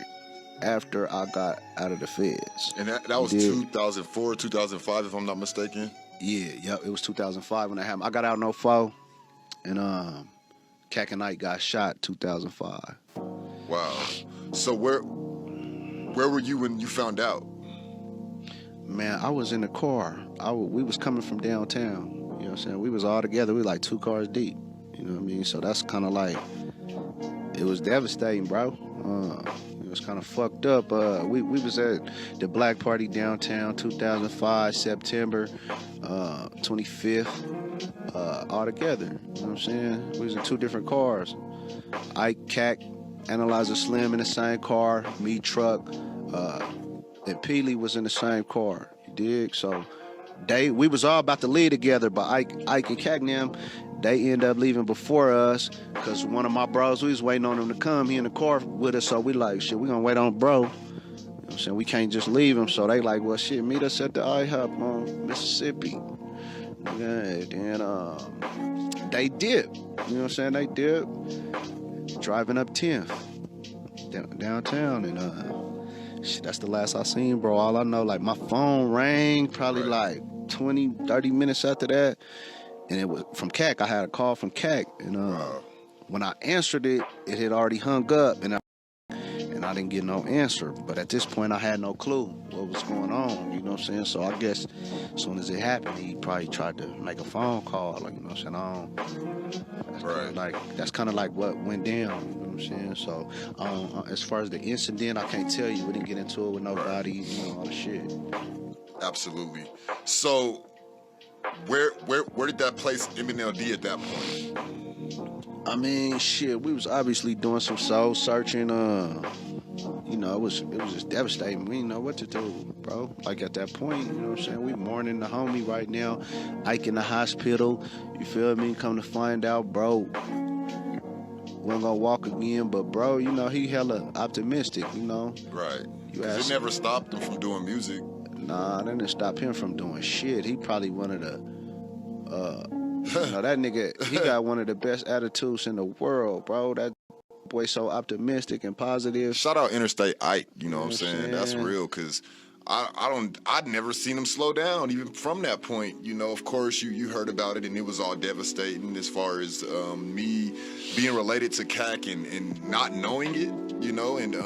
after I got out of the feds. And that was 2004, 2005, if I'm not mistaken? Yeah, it was 2005 when that happened. I got out in 2004, and Cac and Ike got shot 2005. Wow. So where were you when you found out? Man, I was in the car. We was coming from downtown. You know what I'm saying? We was all together. We was like 2 cars deep. You know what I mean? So that's kind of like, it was devastating, bro. It was kind of fucked up. We was at the Black Party downtown, 2005, September 25th, all together. You know what I'm saying? We was in 2 different cars. Ike, Cac, Analyzer Slim in the same car, me, truck, and Peely was in the same car. You dig? So we was all about to leave together, but Ike and Cac and them, they end up leaving before us because one of my bros, we was waiting on him to come. He in the car with us, so we like, shit, we gonna wait on bro. You know what I'm saying? We can't just leave him. So they like, well, shit, meet us at the IHOP on Mississippi. Yeah, then they did. You know what I'm saying? They did. Driving up 10th downtown, and shit, that's the last I seen, bro. All I know, like, my phone rang probably like 20, 30 minutes after that, and it was from Cac. I had a call from Cac, and when I answered it, it had already hung up, and I didn't get no answer. But at this point, I had no clue what was going on, you know what I'm saying? So I guess as soon as it happened, he probably tried to make a phone call, like, you know what I'm saying? That's kind of like what went down, you know what I'm saying? So as far as the incident, I can't tell you. We didn't get into it with nobody, you know, all the shit. Absolutely. So where did that place M.N.L.D at that point? I mean, shit, we was obviously doing some soul searching. You know, it was just devastating. We didn't know what to do, bro. Like, at that point, you know what I'm saying? We mourning the homie right now. Ike in the hospital. You feel me? Come to find out, bro, we ain't gonna walk again. But, bro, you know, he hella optimistic, you know? Right. Because it never stopped him from doing music. Nah, that didn't stop him from doing shit. He probably one of the... you know, that nigga, he got one of the best attitudes in the world, bro. That boy so optimistic and positive. Shout out Interstate Ike, you know what I'm saying? That's real, because I'd never seen him slow down even from that point. You know, of course, you heard about it, and it was all devastating as far as me being related to Cac and not knowing it, you know, and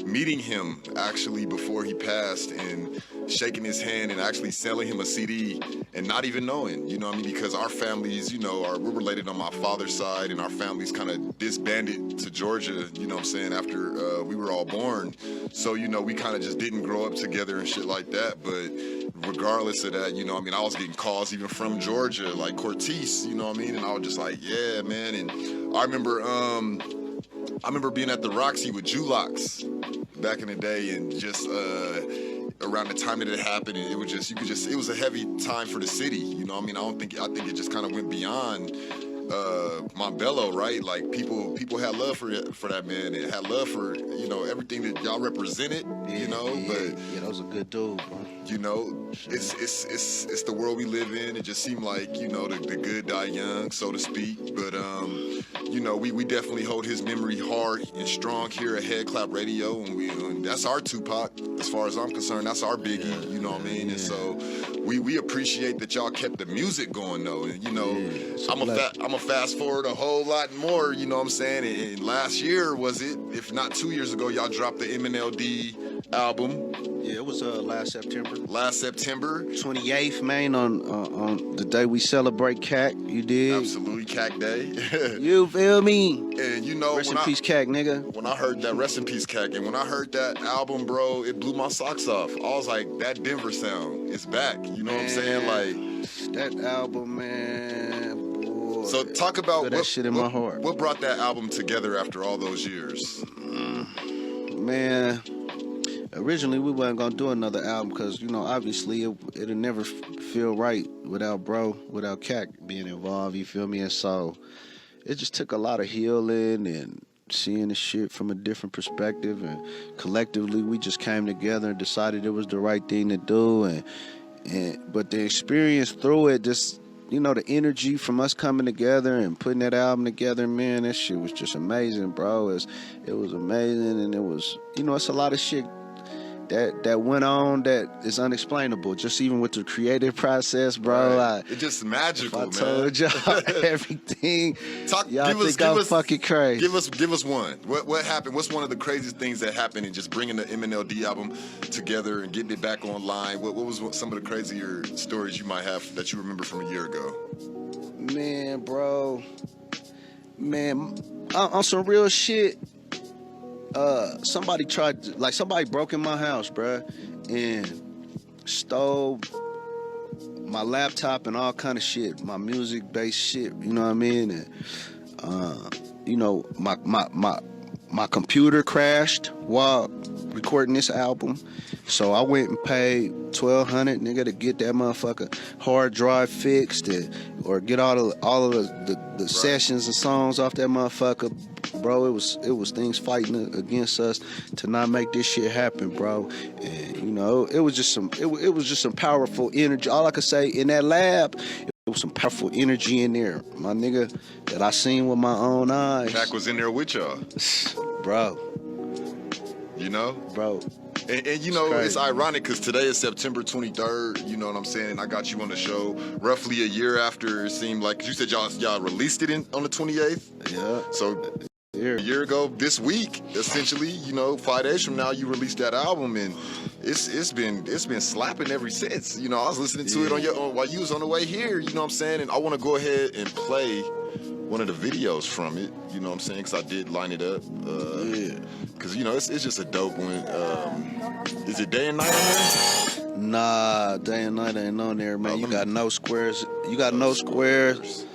meeting him actually before he passed and shaking his hand and actually selling him a CD and not even knowing, you know what I mean? Because our families, you know, we're related on my father's side, and our families kind of disbanded to Georgia, you know what I'm saying, after we were all born. So, you know, we kind of just didn't grow up together and shit like that. But regardless of that, you know, I mean, I was getting calls even from Georgia, like Cortez, you know what I mean? And I was just like, yeah, man. And I remember being at the Roxy with Julox back in the day, and just around the time that it happened, it was just, it was a heavy time for the city, you know what I mean? I think it just kind of went beyond Montbello, right? Like, people had love for that man, and had love for, you know, everything that y'all represented, you know. But yeah, that was a good dude, bro. You know, it's the world we live in. It just seemed like, you know, the good die young, so to speak. But you know, we definitely hold his memory hard and strong here at Head-Klap Radio, and that's our Tupac, as far as I'm concerned. That's our Biggie, you know what I mean? And so we appreciate that y'all kept the music going, though. And, you know, I'm a fast forward a whole lot more, you know what I'm saying? And last year, was it, if not 2 years ago, y'all dropped the M.N.L.D album. Yeah, it was last September. Last September. 28th, man, on the day we celebrate Cac, you did. Absolutely, Cac Day. You feel me? And you know, rest in peace, Cac, nigga. When I heard that, rest in peace, Cac, and when I heard that album, bro, it blew my socks off. I was like, that Denver sound is back. You know what I'm saying? Like, that album, man. Boy, so talk about that shit in my heart. What brought that album together after all those years? Man, originally we wasn't gonna do another album because, you know, obviously it'll never feel right without Cac being involved, you feel me? And so it just took a lot of healing and seeing the shit from a different perspective, and collectively we just came together and decided it was the right thing to do, but the experience through it, just, you know, the energy from us coming together and putting that album together, man, that shit was just amazing, bro. It was amazing, and it was, you know, it's a lot of shit that went on that is unexplainable, just even with the creative process, bro. Right. It's just magical, man. I told y'all everything. Y'all think I'm fucking crazy. Give us one. What happened? What's one of the craziest things that happened in just bringing the M.N.L.D album together and getting it back online? What was some of the crazier stories you might have that you remember from a year ago? Man, bro. Man, on some real shit. Somebody broke in my house, bruh, and stole my laptop and all kind of shit, my music-based shit, you know what I mean? And, you know, my computer crashed while recording this album. So I went and paid $1,200, nigga, to get that motherfucker hard drive fixed or get all of the sessions and songs off that motherfucker. Bro, it was things fighting against us to not make this shit happen, bro. And you know, it was just some powerful energy. All I could say in that lab, it was some powerful energy in there, my nigga, that I seen with my own eyes. Cac was in there with y'all, bro. You know, bro. And you know, it's ironic because today is September 23rd, you know what I'm saying? And I got you on the show roughly a year after it seemed like, you said y'all released it on the 28th? Yeah. So a year ago this week, essentially, you know, 5 days from now, you released that album, and it's been slapping ever since. You know, I was listening to it while you was on the way here, you know what I'm saying? And I want to go ahead and play one of the videos from it, you know what I'm saying? Because I did line it up. Because, you know, it's just a dope one. Is it Day and Night on there? Nah, Day and Night ain't on there, man. You got no squares. You got no squares.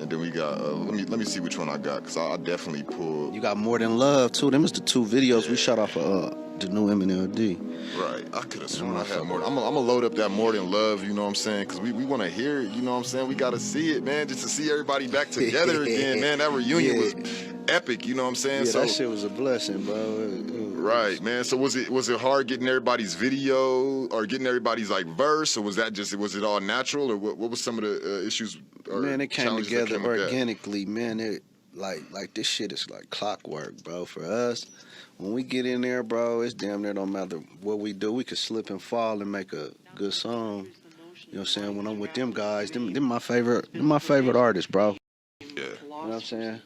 And then we got, let me see which one I got, because I definitely pulled. You got More Than Love, too. Them is the 2 videos we shot off of the new M.N.L.D. Right. I could have sworn I had more. I'm going to load up that More Than Love, you know what I'm saying? Because we want to hear it, you know what I'm saying? We got to see it, man, just to see everybody back together again, man. That reunion was epic, you know what I'm saying? Yeah, that shit was a blessing, bro. Right, man. So was it hard getting everybody's video or getting everybody's like verse, or was it all natural, or what was some of the issues? Man, it came together organically, man. It like this shit is like clockwork, bro. For us, when we get in there, bro, it's damn near don't matter what we do. We could slip and fall and make a good song. You know what I'm saying? When I'm with them guys, them my favorite artists, bro. Yeah. You know what I'm saying?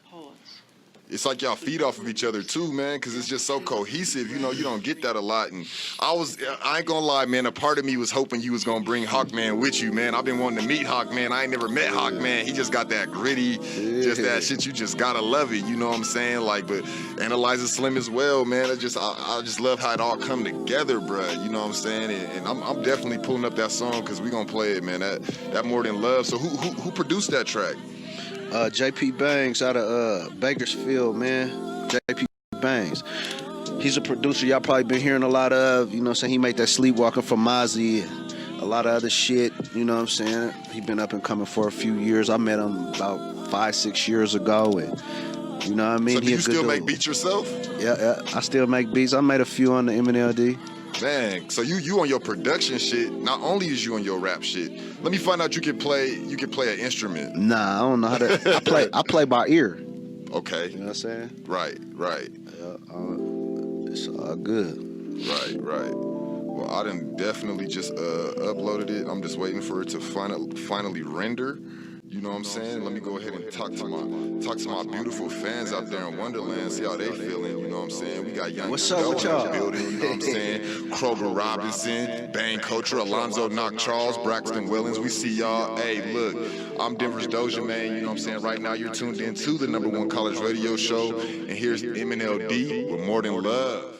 It's like y'all feed off of each other too, man, because it's just so cohesive. You know, you don't get that a lot. And I ain't gonna lie, man, a part of me was hoping you was gonna bring Hawkman with you, man. I've been wanting to meet Hawkman. I ain't never met Hawkman. He just got that gritty, just that shit. You just gotta love it. You know what I'm saying? Like, but Analyzer Slim as well, man. I just love how it all come together, bruh. You know what I'm saying? And I'm definitely pulling up that song because we gonna play it, man. That More Than Love. So who produced that track? JP Bangs out of Bakersfield, man. JP Bangs. He's a producer y'all probably been hearing a lot of. You know what I'm saying? He made that Sleepwalking for Mozzie and a lot of other shit. You know what I'm saying? He been up and coming for a few years. I met him about 5-6 years ago, and you know what I mean? So do you still make beats yourself? Yeah, I still make beats. I made a few on the M.N.L.D. Man, so you on your production shit. Not only is you on your rap shit. Let me find out you can play an instrument. Nah, I don't know how to. I play by ear. Okay. You know what I'm saying? Right. It's all good. Right. Well, I done definitely just uploaded it. I'm just waiting for it to finally render. You know what I'm saying? Let me go ahead and talk to my beautiful fans out there in Wonderland, see how they feeling, you know what I'm saying? We got Young Doe in the building, you know what I'm saying? Kroger Robinson, Bang Culture, Alonzo Knock Charles, Braxton Wellens, we see y'all. Hey, look, I'm Denverz Dojamain, you know what I'm saying? Right now you're tuned in to the #1 college radio show, and here's M.N.L.D. with More Than Love.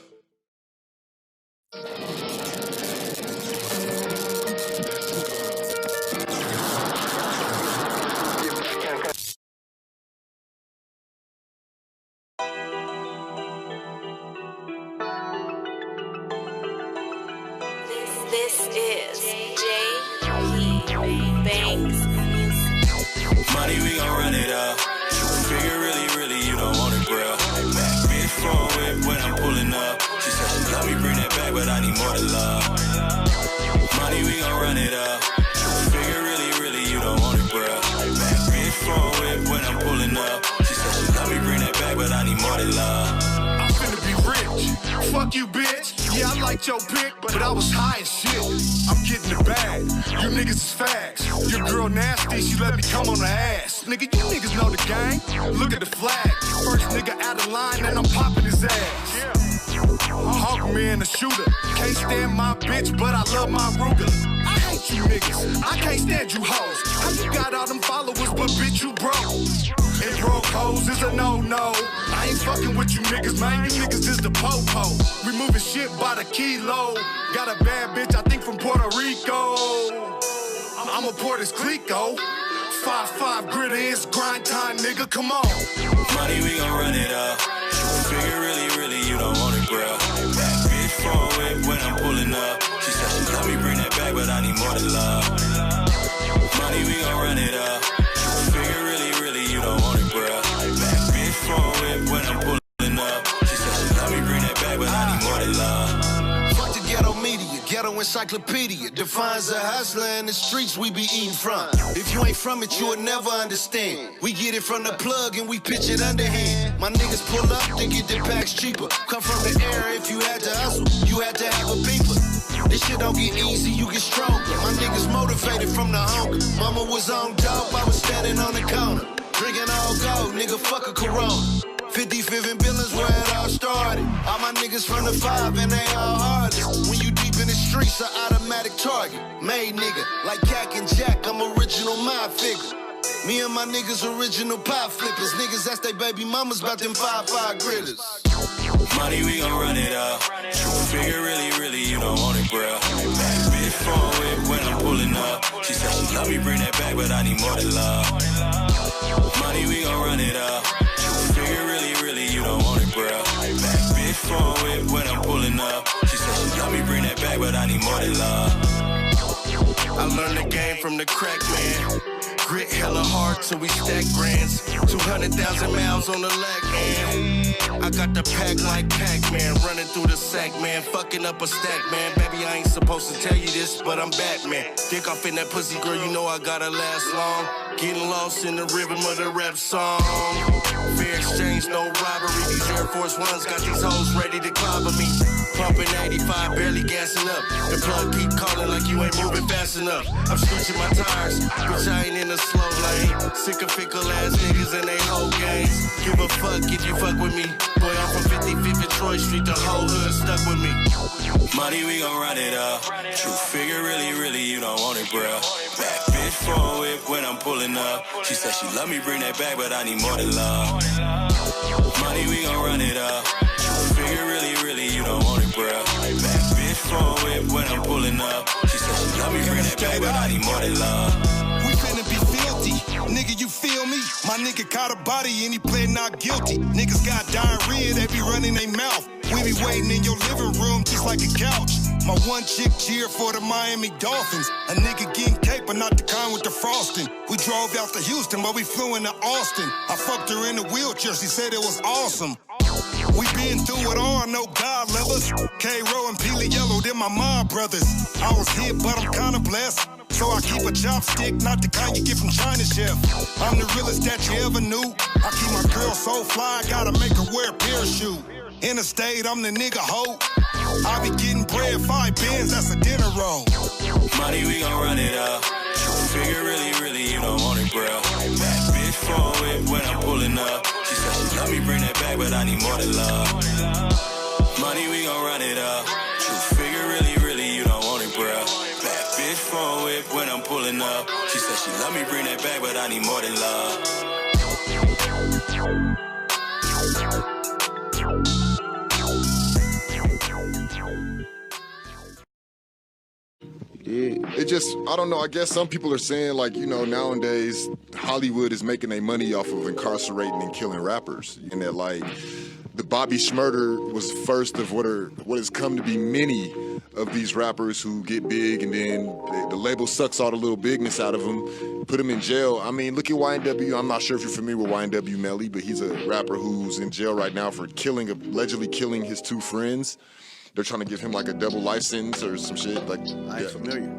This is JP Banks. Money, we gon' run it up. Figure really, you don't want it, bruh. Bitch, phone whip when I'm pulling up. She said she love me, bring that back, but I need more than love. Money, we gon' run it up. Figure really, you don't want it, bruh. Bitch, phone whip when I'm pulling up. She said she love me, bring that back, but I need more than love. I'm finna be rich. Fuck you, bitch. Yeah, I liked your pick, but I was high as shit. I'm getting the bag. You niggas is fags. Your girl nasty, she let me come on her ass. Nigga, you niggas know the gang. Look at the flag. First nigga out of line, and I'm popping his ass. Hawkman, a shooter. Can't stand my bitch, but I love my Ruger. I hate you niggas. I can't stand you hoes. How you got all them followers, but bitch, you broke. And broke hoes is a no-no. I ain't fucking with you niggas, man. You niggas is the po-po. We moving shit by the kilo. Got a bad bitch, I think from Puerto Rico. I'ma pour this Clico. 5-5 gritter, it's grind time, nigga, come on. Money, we gon' run it up. Figure really, you don't want it, bruh. the love. Money, we gon' run it up. Figure really, you don't want it, bruh. Back bitch phone whip when I'm pulling up. She said she love me, bring that back, but I need more than love. Fuck the ghetto media, ghetto encyclopedia defines a hustler in the streets we be eating from. If you ain't from it, you will never understand. We get it from the plug and we pitch it underhand. My niggas pull up, they get the packs cheaper. Come from the air, if you had to hustle, you had to have a beeper. This shit don't get easy, you get stronger. My niggas motivated from the hunger. Mama was on dope, I was standing on the counter. Drinking all gold, nigga, fuck a Corona. 55th and Billings where it all started. All my niggas from the 5 and they all hardest. When you deep in the streets, an automatic target. Made nigga, like Cac and Jack, I'm original mind figure. Me and my niggas original pie flippers. Niggas that's they baby mamas about them 5-5 gritters. Money, we gon' run it up. Figure really, you don't want it, bruh. Back bitch phone whip when I'm pulling up. She said she love me, bring that back, but I need more than love. Money, we gon' run it up. Figure really, you don't want it, bruh. Back bitch phone whip when I'm pulling up. She said she love me, bring that back, but I need more than love. I learned the game from the crack man. Grit hella hard till we stack grands. 200,000 miles on the lag, man. I got the pack like Pac-Man, running through the sack, man. Fucking up a stack, man. Baby, I ain't supposed to tell you this, but I'm Batman. Dick off in that pussy, girl, you know I gotta last long. Getting lost in the rhythm of the rap song. Fair exchange, no robbery. These Air Force Ones got these hoes ready to clobber me. Pumping 85, barely gassing up. The plug keep calling like you ain't moving fast enough. I'm switching my tires, bitch, I ain't in a slow lane. Sick of fickle ass niggas and they whole games. Give a fuck if you fuck with me. Boy, I'm from 55th and Troy Street, the whole hood stuck with me. Money, we gon' run it up. True figure, really, you don't want it, bruh. Back bitch phone whip when I'm pulling up. She said she love me, bring that back, but I need more than love. Money, we gon' run it up. True figure, really, you don't want it, bruh. Back bitch phone whip when I'm pulling up. She said she love me, bring that back, but I need more than love. We finna be filthy, nigga, you feel me? My nigga caught a body and he pled not guilty. Niggas got diarrhea, they be running their mouth. We be waiting in your living room just like a couch. My one chick cheered for the Miami Dolphins. A nigga getting cake, but not the kind with the frosting. We drove out to Houston, but we flew into Austin. I fucked her in a wheelchair, she said it was awesome. We been through it all, I know God love us. K-Row and Peely Yellow, they're my mob brothers. I was hit, but I'm kinda blessed. So I keep a chopstick, not the kind you get from China Chef. I'm the realest that you ever knew. I keep my girl so fly, I gotta make her wear a parachute. Interstate, I'm the nigga hoe. I be getting bread, 5 bands, that's a dinner roll. Money, we gon' run it up. Figure really, you don't want it, bruh. Back bitch phone whip when I'm pulling up. She said she love me, bring that back, but I need more than love. Money, we gon' run it up. True figure really, you don't want it, bruh. Back bitch phone whip when I'm pulling up. She said she love me, bring that back, but I need more than love. Yeah. It just, I don't know, I guess some people are saying, like, you know, nowadays Hollywood is making their money off of incarcerating and killing rappers. And that, like, the Bobby Shmurda was first of what has come to be many of these rappers who get big, and then the label sucks all the little bigness out of them, put them in jail. I mean, look at YNW. I'm not sure if you're familiar with YNW Melly, but he's a rapper who's in jail right now for allegedly killing his 2 friends. They're trying to give him like a double life sentence or some shit, like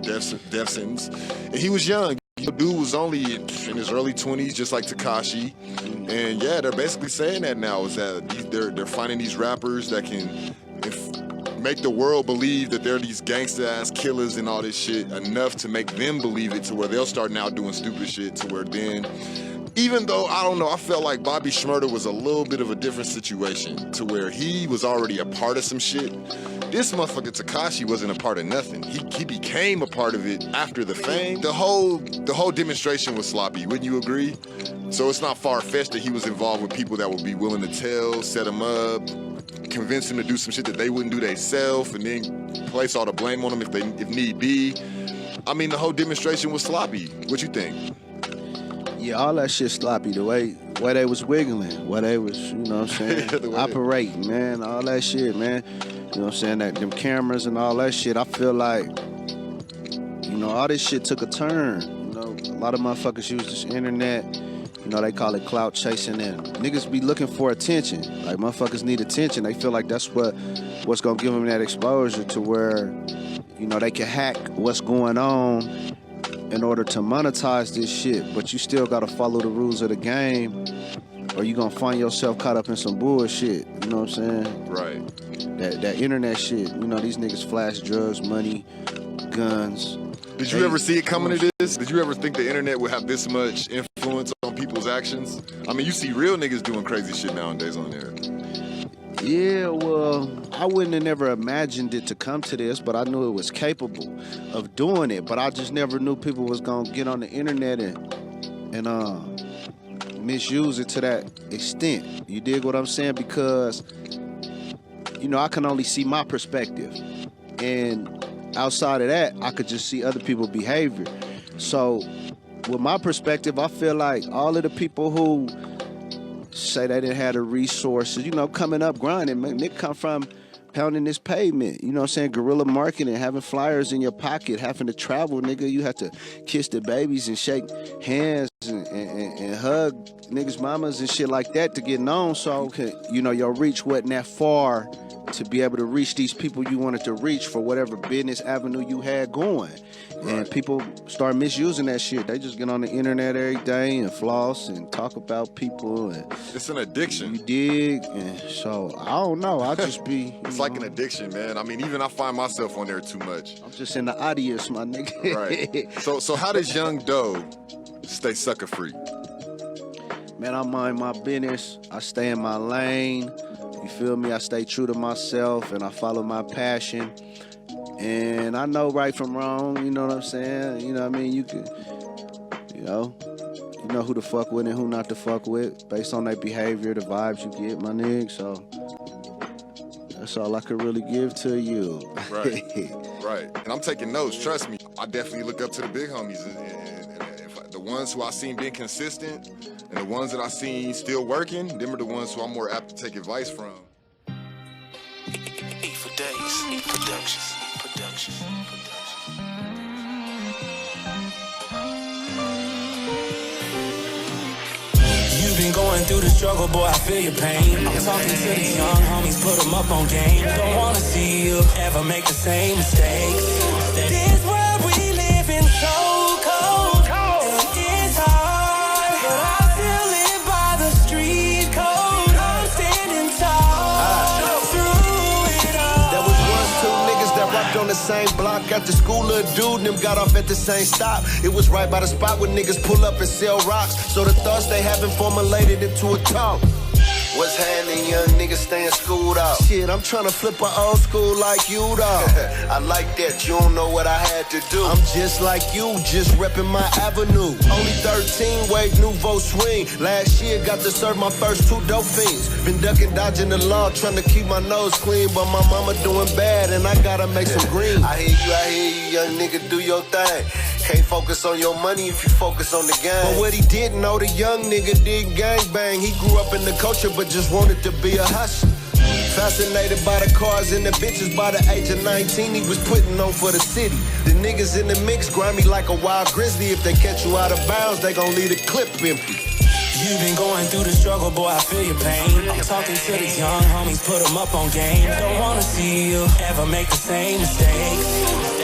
death sentence. And he was young. The dude was only in his early 20s, just like Tekashi. And yeah, they're basically saying that now, is that they're finding these rappers that can make the world believe that they're these gangsta-ass killers and all this shit, enough to make them believe it, to where they'll start now doing stupid shit, to where then, even though, I don't know, I felt like Bobby Shmurda was a little bit of a different situation, to where he was already a part of some shit. This motherfucker Tekashi wasn't a part of nothing. He became a part of it after the fame. The whole demonstration was sloppy, wouldn't you agree? So it's not far-fetched that he was involved with people that would be willing to tell, set him up, convince him to do some shit that they wouldn't do themselves, and then place all the blame on him if need be. I mean, the whole demonstration was sloppy. What you think? Yeah, all that shit sloppy. The way they was wiggling, where they was, you know what I'm saying, operating, man, all that shit, man. You know what I'm saying, that them cameras and all that shit. I feel like, you know know, all this shit took a turn. You know, a lot of motherfuckers use this internet. You know, they call it clout chasing, and niggas be looking for attention. Like, motherfuckers need attention. They feel like that's what's gonna give them that exposure to where, you know, they can hack what's going on in order to monetize this shit. But you still gotta follow the rules of the game, or you gonna find yourself caught up in some bullshit. You know what I'm saying? Right. That internet shit. You know, these niggas flash drugs, money, guns. Did you ever see it coming to this? Did you ever think the internet would have this much influence on people's actions? I mean, you see real niggas doing crazy shit nowadays on there. Yeah, well, I wouldn't have never imagined it to come to this, but I knew it was capable of doing it. But I just never knew people was gonna get on the internet and misuse it to that extent. You dig what I'm saying? Because, you know, I can only see my perspective, and outside of that, I could just see other people's behavior. So, with my perspective, I feel like all of the people who say they didn't have the resources, you know, coming up grinding, man, they come from pounding this pavement, you know what I'm saying, guerrilla marketing, having flyers in your pocket, having to travel, nigga. You have to kiss the babies and shake hands and hug niggas' mamas and shit like that to get known. So, you know, your reach wasn't that far to be able to reach these people you wanted to reach for whatever business avenue you had going. And people start misusing that shit. They just get on the internet every day and floss and talk about people. And it's an addiction. You dig? And so, I don't know. I just be... It's like an addiction, man. I mean, even I find myself on there too much. I'm just in the audience, my nigga. Right. So how does Young Doe stay sucker free? Man, I mind my business. I stay in my lane. You feel me? I stay true to myself and I follow my passion. And I know right from wrong, you know what I'm saying? You know what I mean? You can, you know who to fuck with and who not to fuck with based on their behavior, the vibes you get, my nigga. So that's all I could really give to you. Right, right. And I'm taking notes, trust me. I definitely look up to the big homies. And the ones who I seen being consistent and the ones that I seen still working, them are the ones who I'm more apt to take advice from. E for days, E Productions. You've been going through the struggle, boy, I feel your pain. I'm talking to these young homies, put them up on game. Don't wanna see you ever make the same mistakes. This world we live in so cold, and it's hard, but I still live by the street code. I'm standing tall through it all. There was once two niggas that rocked on the same block. After school, little dude and them got off at the same stop. It was right by the spot where niggas pull up and sell rocks. So the thoughts they haven't formulated into a talk. What's happening, young niggas staying schooled out? Shit, I'm trying to flip an old school like you, dog. I like that, you don't know what I had to do. I'm just like you, just repping my avenue. Only 13, wave nouveau swing. Last year, got to serve my first 2 dope fiends. Been ducking, dodging the law, trying to keep my nose clean. But my mama doing bad, and I gotta make some green. I hear you, young nigga, do your thing. Can't focus on your money if you focus on the game. But what he didn't know, the young nigga did gangbang. He grew up in the culture, but just wanted to be a hustler. Fascinated by the cars and the bitches. By the age of 19, he was putting on for the city. The niggas in the mix grimy like a wild grizzly. If they catch you out of bounds, they gon' leave the clip empty. You've been going through the struggle, boy, I feel your pain. I'm talking to these young homies, put them up on game. Don't wanna see you ever make the same mistakes.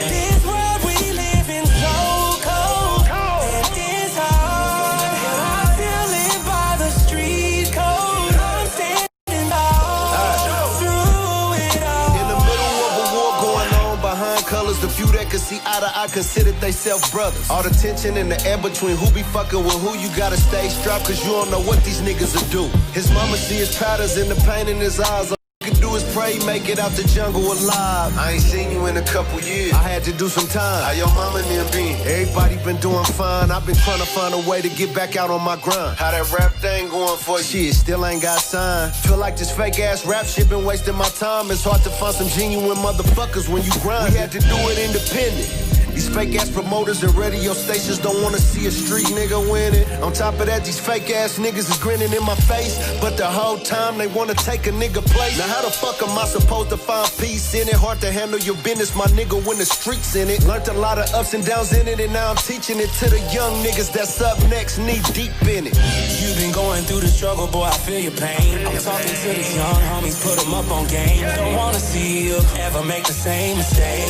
This world we live in so cold, and it's hard, but I still live by the street code. I'm standing tall through it all. In the middle of a war going on behind colors, the few that could see eye to eye considered they self brothers. All the tension in the air between who be fucking with who, you gotta stay strapped, cause you don't know what these niggas will do. His mama see his patterns and the pain in his eyes. All he can do is pray, make it out the jungle alive. I ain't seen you in a couple years, I had to do some time. How your mama and them been? Everybody been doing fine. I've been trying to find a way to get back out on my grind. How that rap thing going for you? Shit, still ain't got signed. Feel like this fake ass rap shit been wasting my time. It's hard to find some genuine motherfuckers when you grind. We had to do it independent. These fake ass promoters and radio stations don't wanna see a street nigga winning. On top of that, these fake ass niggas is grinning in my face, but the whole time they wanna take a nigga place. Now how the fuck am I supposed to find peace in it? Hard to handle your business, my nigga, when the streets in it. Learned a lot of ups and downs in it, and now I'm teaching it to the young niggas that's up next, knee deep in it. You've been going through the struggle, boy, I feel your pain. I'm talking to these young homies, put them up on game. Don't wanna see you ever make the same mistakes.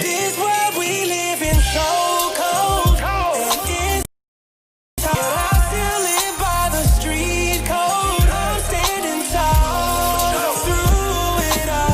This world we live in so cold, and it's hard. I still live by the street code. I'm standing tall through it all.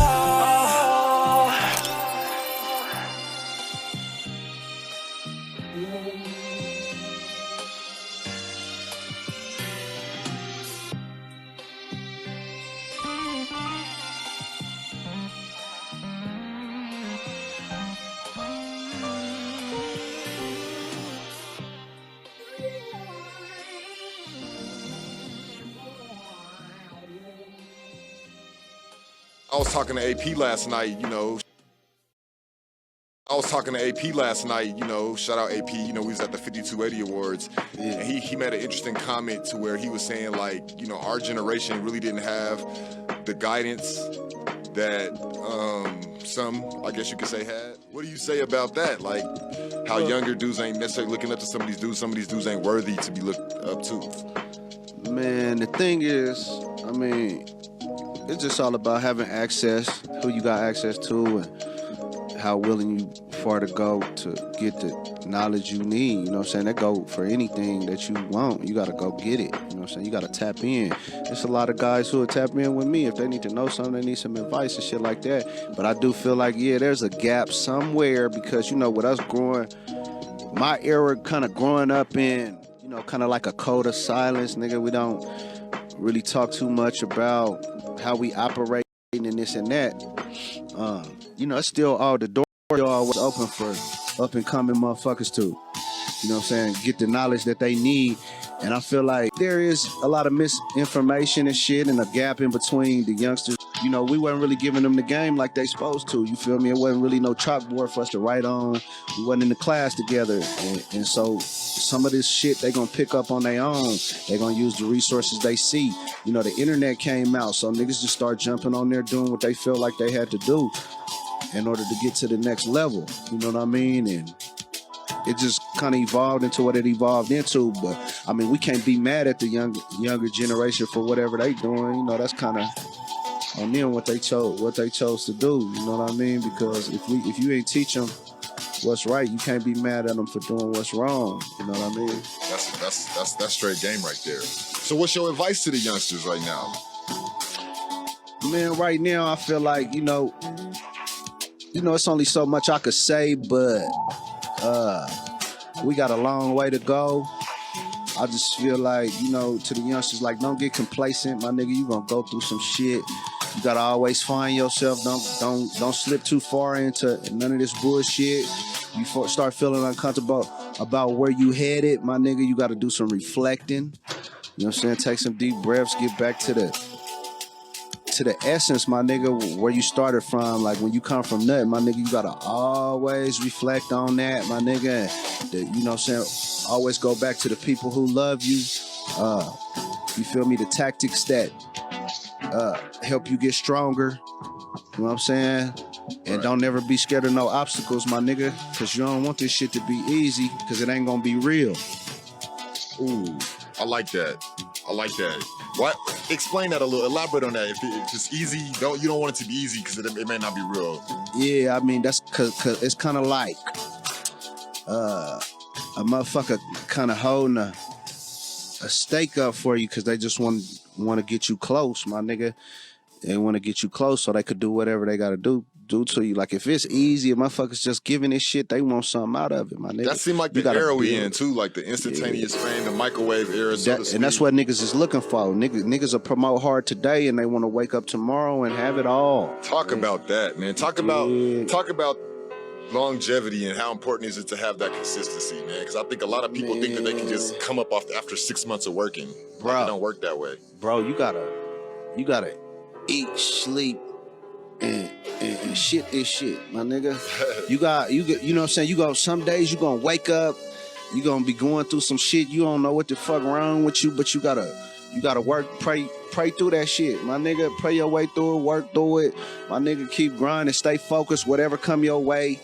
I was talking to AP last night, shout out AP, we was at the 5280 Awards, and he made an interesting comment to where he was saying, like, our generation really didn't have the guidance that some, I guess you could say, had. What do you say about that? Like, how younger dudes ain't necessarily looking up to some of these dudes ain't worthy to be looked up to? Man, the thing is, it's just all about having access, who you got access to, and how willing you are to go to get the knowledge you need. You know what I'm saying? That go for anything that you want. You got to go get it. You know what I'm saying? You got to tap in. There's a lot of guys who will tap in with me if they need to know something, they need some advice and shit like that. But I do feel like, there's a gap somewhere because, with us growing, my era kind of growing up in, kind of like a code of silence, nigga. We don't really talk too much about how we operate and this and that. It's still all the door always open for up and coming motherfuckers too. You know what I'm saying? Get the knowledge that they need. And I feel like there is a lot of misinformation and shit and a gap in between the youngsters. We wasn't really giving them the game like they supposed to. You feel me? It wasn't really no chalkboard for us to write on. We wasn't in the class together. And so some of this shit they gonna pick up on their own. They gonna use the resources they see. The internet came out, so niggas just start jumping on there doing what they feel like they had to do in order to get to the next level. You know what I mean? And it just kind of evolved into what it evolved into. But we can't be mad at the younger generation for whatever they doing. That's kind of on them what they chose to do. You know what I mean? Because if you ain't teach them what's right, you can't be mad at them for doing what's wrong. You know what I mean? That's straight game right there. So what's your advice to the youngsters right now? Man, right now I feel like, it's only so much I could say, but we got a long way to go. I just feel like, to the youngsters, like, don't get complacent, my nigga. You gonna go through some shit. You gotta always find yourself. Don't slip too far into none of this bullshit. You start feeling uncomfortable about where you headed, my nigga. You gotta do some reflecting. You know what I'm saying? Take some deep breaths. Get back to the essence, my nigga, where you started from. Like, when you come from nothing, my nigga, you gotta always reflect on that, my nigga. You know what I'm saying? Always go back to the people who love you. You feel me? The tactics that help you get stronger. You know what I'm saying? And don't never be scared of no obstacles, my nigga, because you don't want this shit to be easy, because it ain't gonna be real. Ooh, I like that. What? Explain that a little. Elaborate on that. If it's easy, you don't want it to be easy because it may not be real. Yeah, that's cause it's kind of like a motherfucker kind of holding a stake up for you because they just want to get you close, my nigga. They want to get you close so they could do whatever they got to do to you. Like, if it's easy, if motherfuckers just giving this shit, they want something out of it, my nigga. That seemed like the era we in too, like the instantaneous fame, the microwave era, so to speak. And that's what niggas is looking for. Niggas will promote hard today and they want to wake up tomorrow and have it all. Talk about that, man. Talk about longevity and how important is it to have that consistency, man? Because I think a lot of people think that they can just come up after 6 months of working. Bro, it don't work that way. Bro, you gotta eat, sleep, and shit is shit, my nigga. You know what I'm saying? Some days you gonna wake up, you gonna be going through some shit, you don't know what the fuck wrong with you, but you gotta work, pray through that shit, my nigga. Pray your way through it, work through it, my nigga. Keep grinding, stay focused, whatever come your way.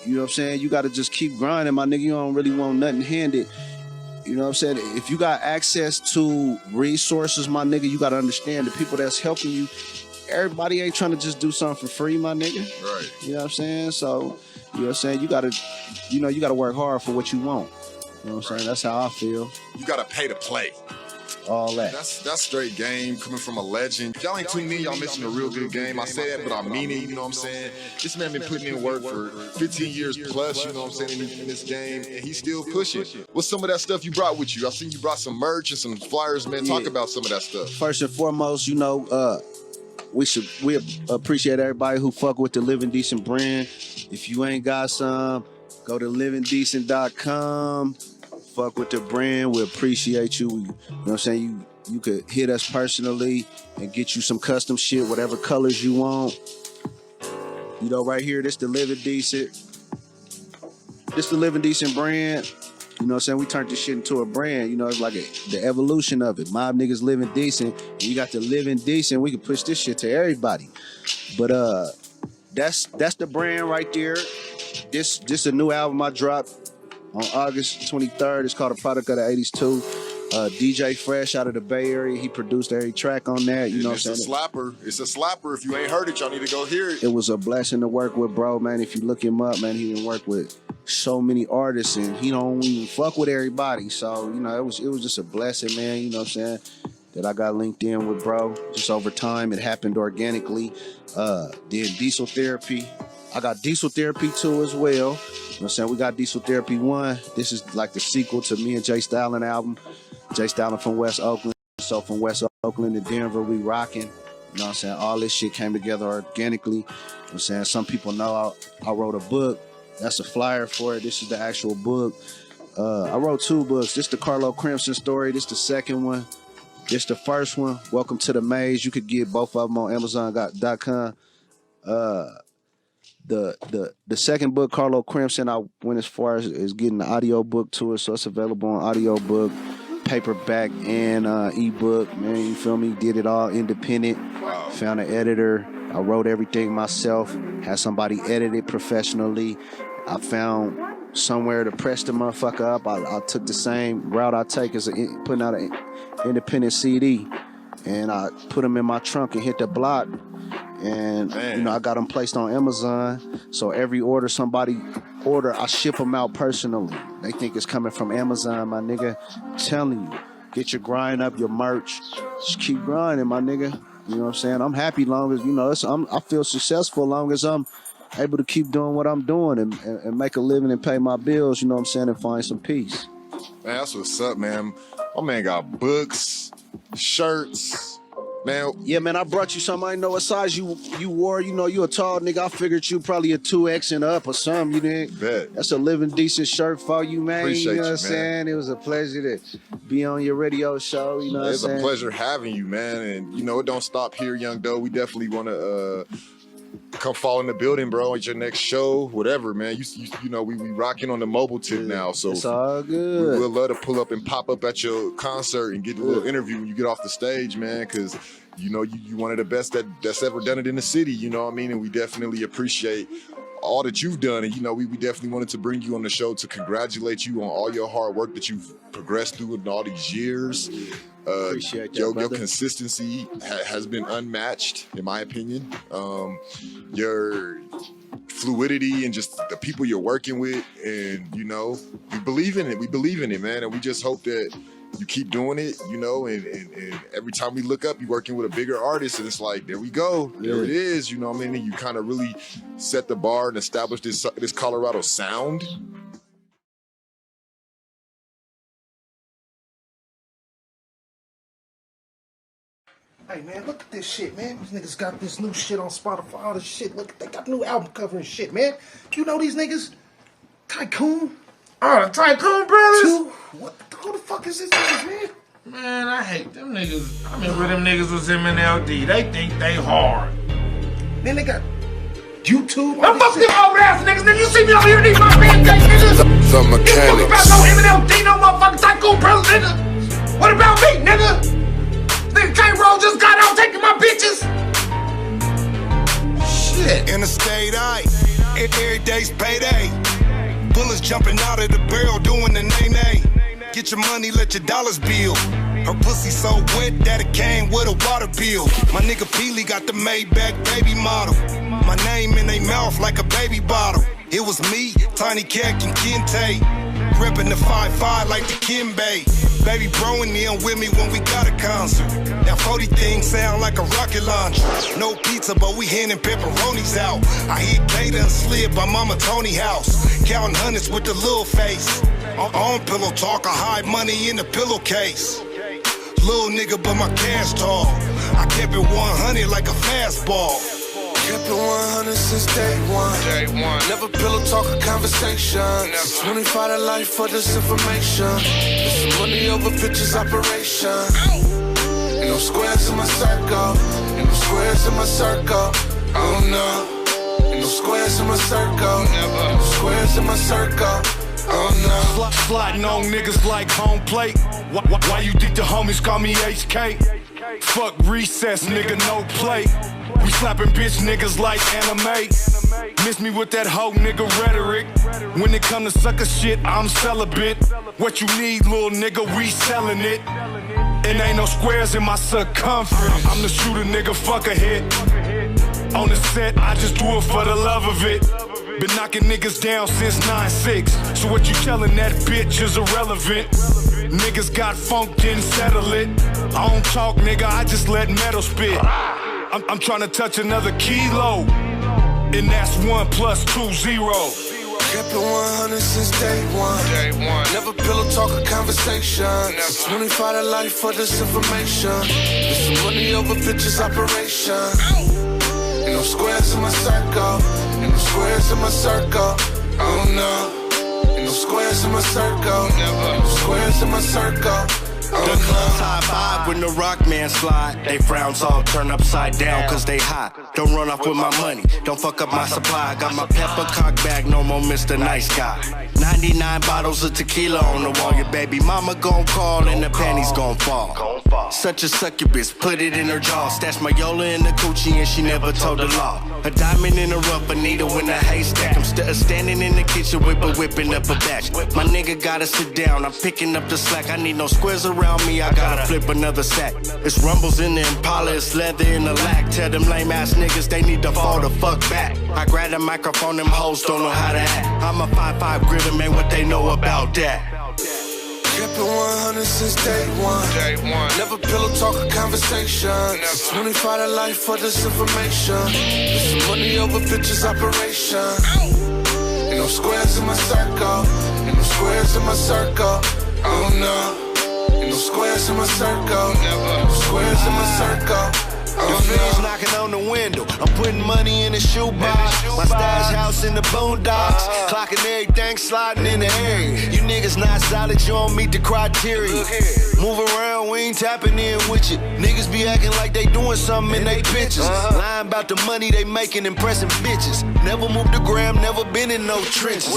You know what I'm saying? You gotta just keep grinding, my nigga. You don't really want nothing handed. You know what I'm saying? If you got access to resources, my nigga, you gotta understand the people that's helping you. Everybody ain't trying to just do something for free, my nigga. Right. You know what I'm saying? So, you know what I'm saying? You gotta work hard for what you want. You know what I'm saying? That's how I feel. You gotta pay to play. All that. That's straight game coming from a legend. If y'all ain't tuning in, y'all missing a real good game. I say that, but I mean it, you know what I'm saying? This man been putting in work for 15 years plus, you know what I'm saying, in this game, and he's still pushing. What's some of that stuff you brought with you? I seen you brought some merch and some flyers, man. Talk about some of that stuff. First and foremost, you know, we appreciate everybody who fuck with the Livin Decent brand. If you ain't got some, go to livindecent.com. Fuck with the brand. We appreciate you. You know what I'm saying? You could hit us personally and get you some custom shit, whatever colors you want. You know, right here, this the Livin Decent. This the Livin Decent brand. You know what I'm saying? We turned this shit into a brand. You know, it's like the evolution of it. Mob niggas living decent. And you got the Livin Decent. We can push this shit to everybody. But that's the brand right there. This a new album I dropped on August 23rd. It's called A Product of the 80s 2. DJ Fresh out of the Bay Area. He produced every track on that. You know what I'm saying? It's a slapper. If you ain't heard it, y'all need to go hear it. It was a blessing to work with, bro, man. If you look him up, man, he done work with so many artists and he don't even fuck with everybody. So, you know, it was just a blessing, man. You know what I'm saying? That I got linked in with, bro. Just over time, it happened organically. Then Diesel Therapy. I got Diesel Therapy 2 as well. You know what I'm saying? We got Diesel Therapy 1. This is like the sequel to me and Jay Stalin album. Jay Stalin from West Oakland. So from West Oakland to Denver, we rocking. You know what I'm saying? All this shit came together organically. You know what I'm saying? Some people know I wrote a book. That's a flyer for it. This is the actual book. I wrote 2 books. This is the Carlo Crimson story. This is the second one. This is the first one. Welcome to the Maze. You could get both of them on Amazon.com. The second book, Carlo Crimson, I went as far as getting the audio book to it, so it's available on audio book, paperback, and ebook. Man, you feel me? Did it all independent. Found an editor. I wrote everything myself. Had somebody edit it professionally. I found somewhere to press the motherfucker up. I took the same route I take as putting out an independent CD, and I put them in my trunk and hit the block. And you know, I got them placed on Amazon. So every order somebody order, I ship them out personally. They think it's coming from Amazon, my nigga. I'm telling you, get your grind up, your merch. Just keep grinding, my nigga. You know what I'm saying? I'm happy long as, you know, I feel successful long as I'm able to keep doing what I'm doing and make a living and pay my bills, you know what I'm saying, and find some peace. Man, that's what's up, man. My man got books, shirts. Man, yeah, man, I brought you something. I didn't know what size you wore. You know, you a tall nigga. I figured you probably a 2X and up or something. You didn't. Bet. That's a Livin Decent shirt for you, man. Appreciate you know what I'm man. saying? It was a pleasure to be on your radio show. You know what I'm saying? It's a pleasure having you, man. And, you know, it don't stop here, Young Doe. We definitely want to come fall in the building, bro, at your next show, whatever, man. You know, we rocking on the mobile tip now. So it's all good. We'd love to pull up and pop up at your concert and get a little interview when you get off the stage, man, because you know, you one of the best that's ever done it in the city, you know what I mean? And we definitely appreciate all that you've done. And, you know, we definitely wanted to bring you on the show to congratulate you on all your hard work that you've progressed through in all these years. Appreciate that, your consistency has been unmatched, in my opinion. Your fluidity and just the people you're working with, and, you know, we believe in it. We believe in it, man. And we just hope that you keep doing it, you know, and every time we look up, you're working with a bigger artist, and it's like, there we go, there it is, you know what I mean? And you kind of really set the bar and establish this Colorado sound. Hey, man, look at this shit, man. These niggas got this new shit on Spotify, all this shit. Look, they got new album cover and shit, man. You know these niggas? Tycoon. Oh, the Tycoon Brothers? Who the fuck is this niggas, man? Man, I hate them niggas. I remember them niggas was M.N.L.D. They think they hard. Then they got YouTube. Don't fuck them old ass niggas, nigga. You see me over here need my pancake, nigga. The What about no M.N.L.D, no motherfucking tycoon brothers, nigga? What about me, nigga? Nigga K-Roll just got out taking my bitches. Shit. Interstate I, every day's payday. Bullets jumping out of the barrel doing the nay-nay. Get your money, let your dollars build. Her pussy so wet that it came with a water bill. My nigga Peely got the Maybach baby model. My name in they mouth like a baby bottle. It was me, Tiny Cac and Kente. Reppin' the 5-5 like the Kimbe. Baby bro and them with me when we got a concert. Now 40 things sound like a rocket launcher. No pizza, but we handing pepperonis out. I hit Gator and slid by Mama Tony house. Counting hundreds with the little face. On pillow talk, I hide money in the pillowcase. Little nigga, but my cash tall. I kept it 100 like a fastball. Kept it 100 since day one. Never pillow talk or conversation. 25 to life for this information. It's a money over bitches operation. Ain't no squares in my circle. Ain't no squares in my circle. Oh no. Ain't no squares in my circle. Ain't no squares in my circle. Oh no. Sliding on niggas like home plate. Why you think the homies call me HK? Fuck recess, nigga, no play. We slapping bitch niggas like anime. Miss me with that hoe nigga rhetoric. When it come to sucker shit, I'm celibate. What you need, little nigga, we selling it. And ain't no squares in my circumference. I'm the shooter, nigga, fuck a hit. On the set, I just do it for the love of it. Been knocking niggas down since 9-6. So what you telling that bitch is irrelevant. Niggas got funk, didn't settle it. I don't talk, nigga, I just let metal spit. I'm trying to touch another kilo. And that's 1 + 2 0. Kept it 100 since day one. Never pillow talk or conversation. 25 to life for this information. It's some money over bitches operation. Ain't no squares in my circle. Ain't no squares in my circle. Oh no. Ain't no squares in my circle. Ain't no squares in my circle. The club's high vibe when the rock man slide. They frowns all turn upside down cause they hot. Don't run off with my money, don't fuck up my supply. Got my pepper cock bag, no more Mr. Nice Guy. 99 bottles of tequila on the wall. Your baby mama gon' call and the panties gon' fall. Such a succubus, put it in her jaw. Stash my Yola in the coochie and she never told the law. A diamond in a rough, a needle in a haystack. I'm still standing in the kitchen whipping up a batch. My nigga gotta sit down, I'm picking up the slack. I need no squares around me, I gotta flip another sack. It's rumbles in the Impala, it's leather in the lack. Tell them lame ass niggas they need to fall the fuck back. I grab the microphone, them hoes don't know how to act. I'm a 5-5 gritter, man, what they know about that? Kept it 100 since day one. Never pillow talk or conversation. 25 to life for this information. It's some money over bitches operation. Ain't no squares in my circle. Ain't no squares in my circle. Oh no. Ain't no squares in my circle. Ain't no squares in my circle. The fiends knocking on the window. I'm putting money in the shoebox. My stash house in the boondocks. Clocking everything, sliding in the area. You niggas not solid, you don't meet the criteria. Move around, we ain't tapping in with you. Niggas be acting like they doing something in they pictures. Lying about the money they making, impressing bitches. Never moved the gram, never been in no trenches.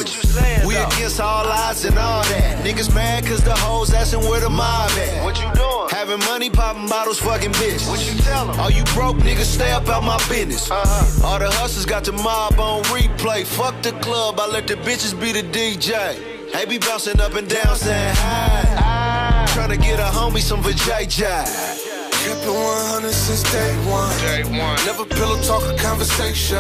We against all odds and all that. Niggas mad cause the hoes asking where the mob at. What you doing? Having money, popping bottles, fucking bitches. What you tell them? All you broke niggas, stay up out my business. All the hustlers got the mob on replay. Fuck the club, I let the bitches be the DJ. They be bouncing up and down saying hi. Tryna get a homie some vajayjay. Kept it 100 since day one. Never pillow talk or conversation.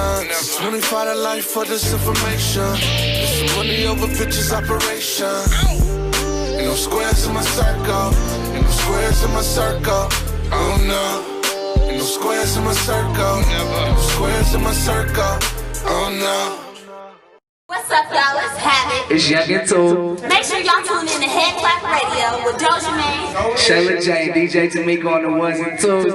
25 to life for this information. It's some money over bitches operation. Ain't no squares in my circle. Ain't no squares in my circle. Oh no. Ain't no squares in my circle. Ain't no squares in my circle. Oh no. What's up, y'all? Let's have it. It's Young and Two. Make sure y'all tune in to Head-Klap Radio with Dojamain, Shayla J, DJ Tamika on the ones and twos.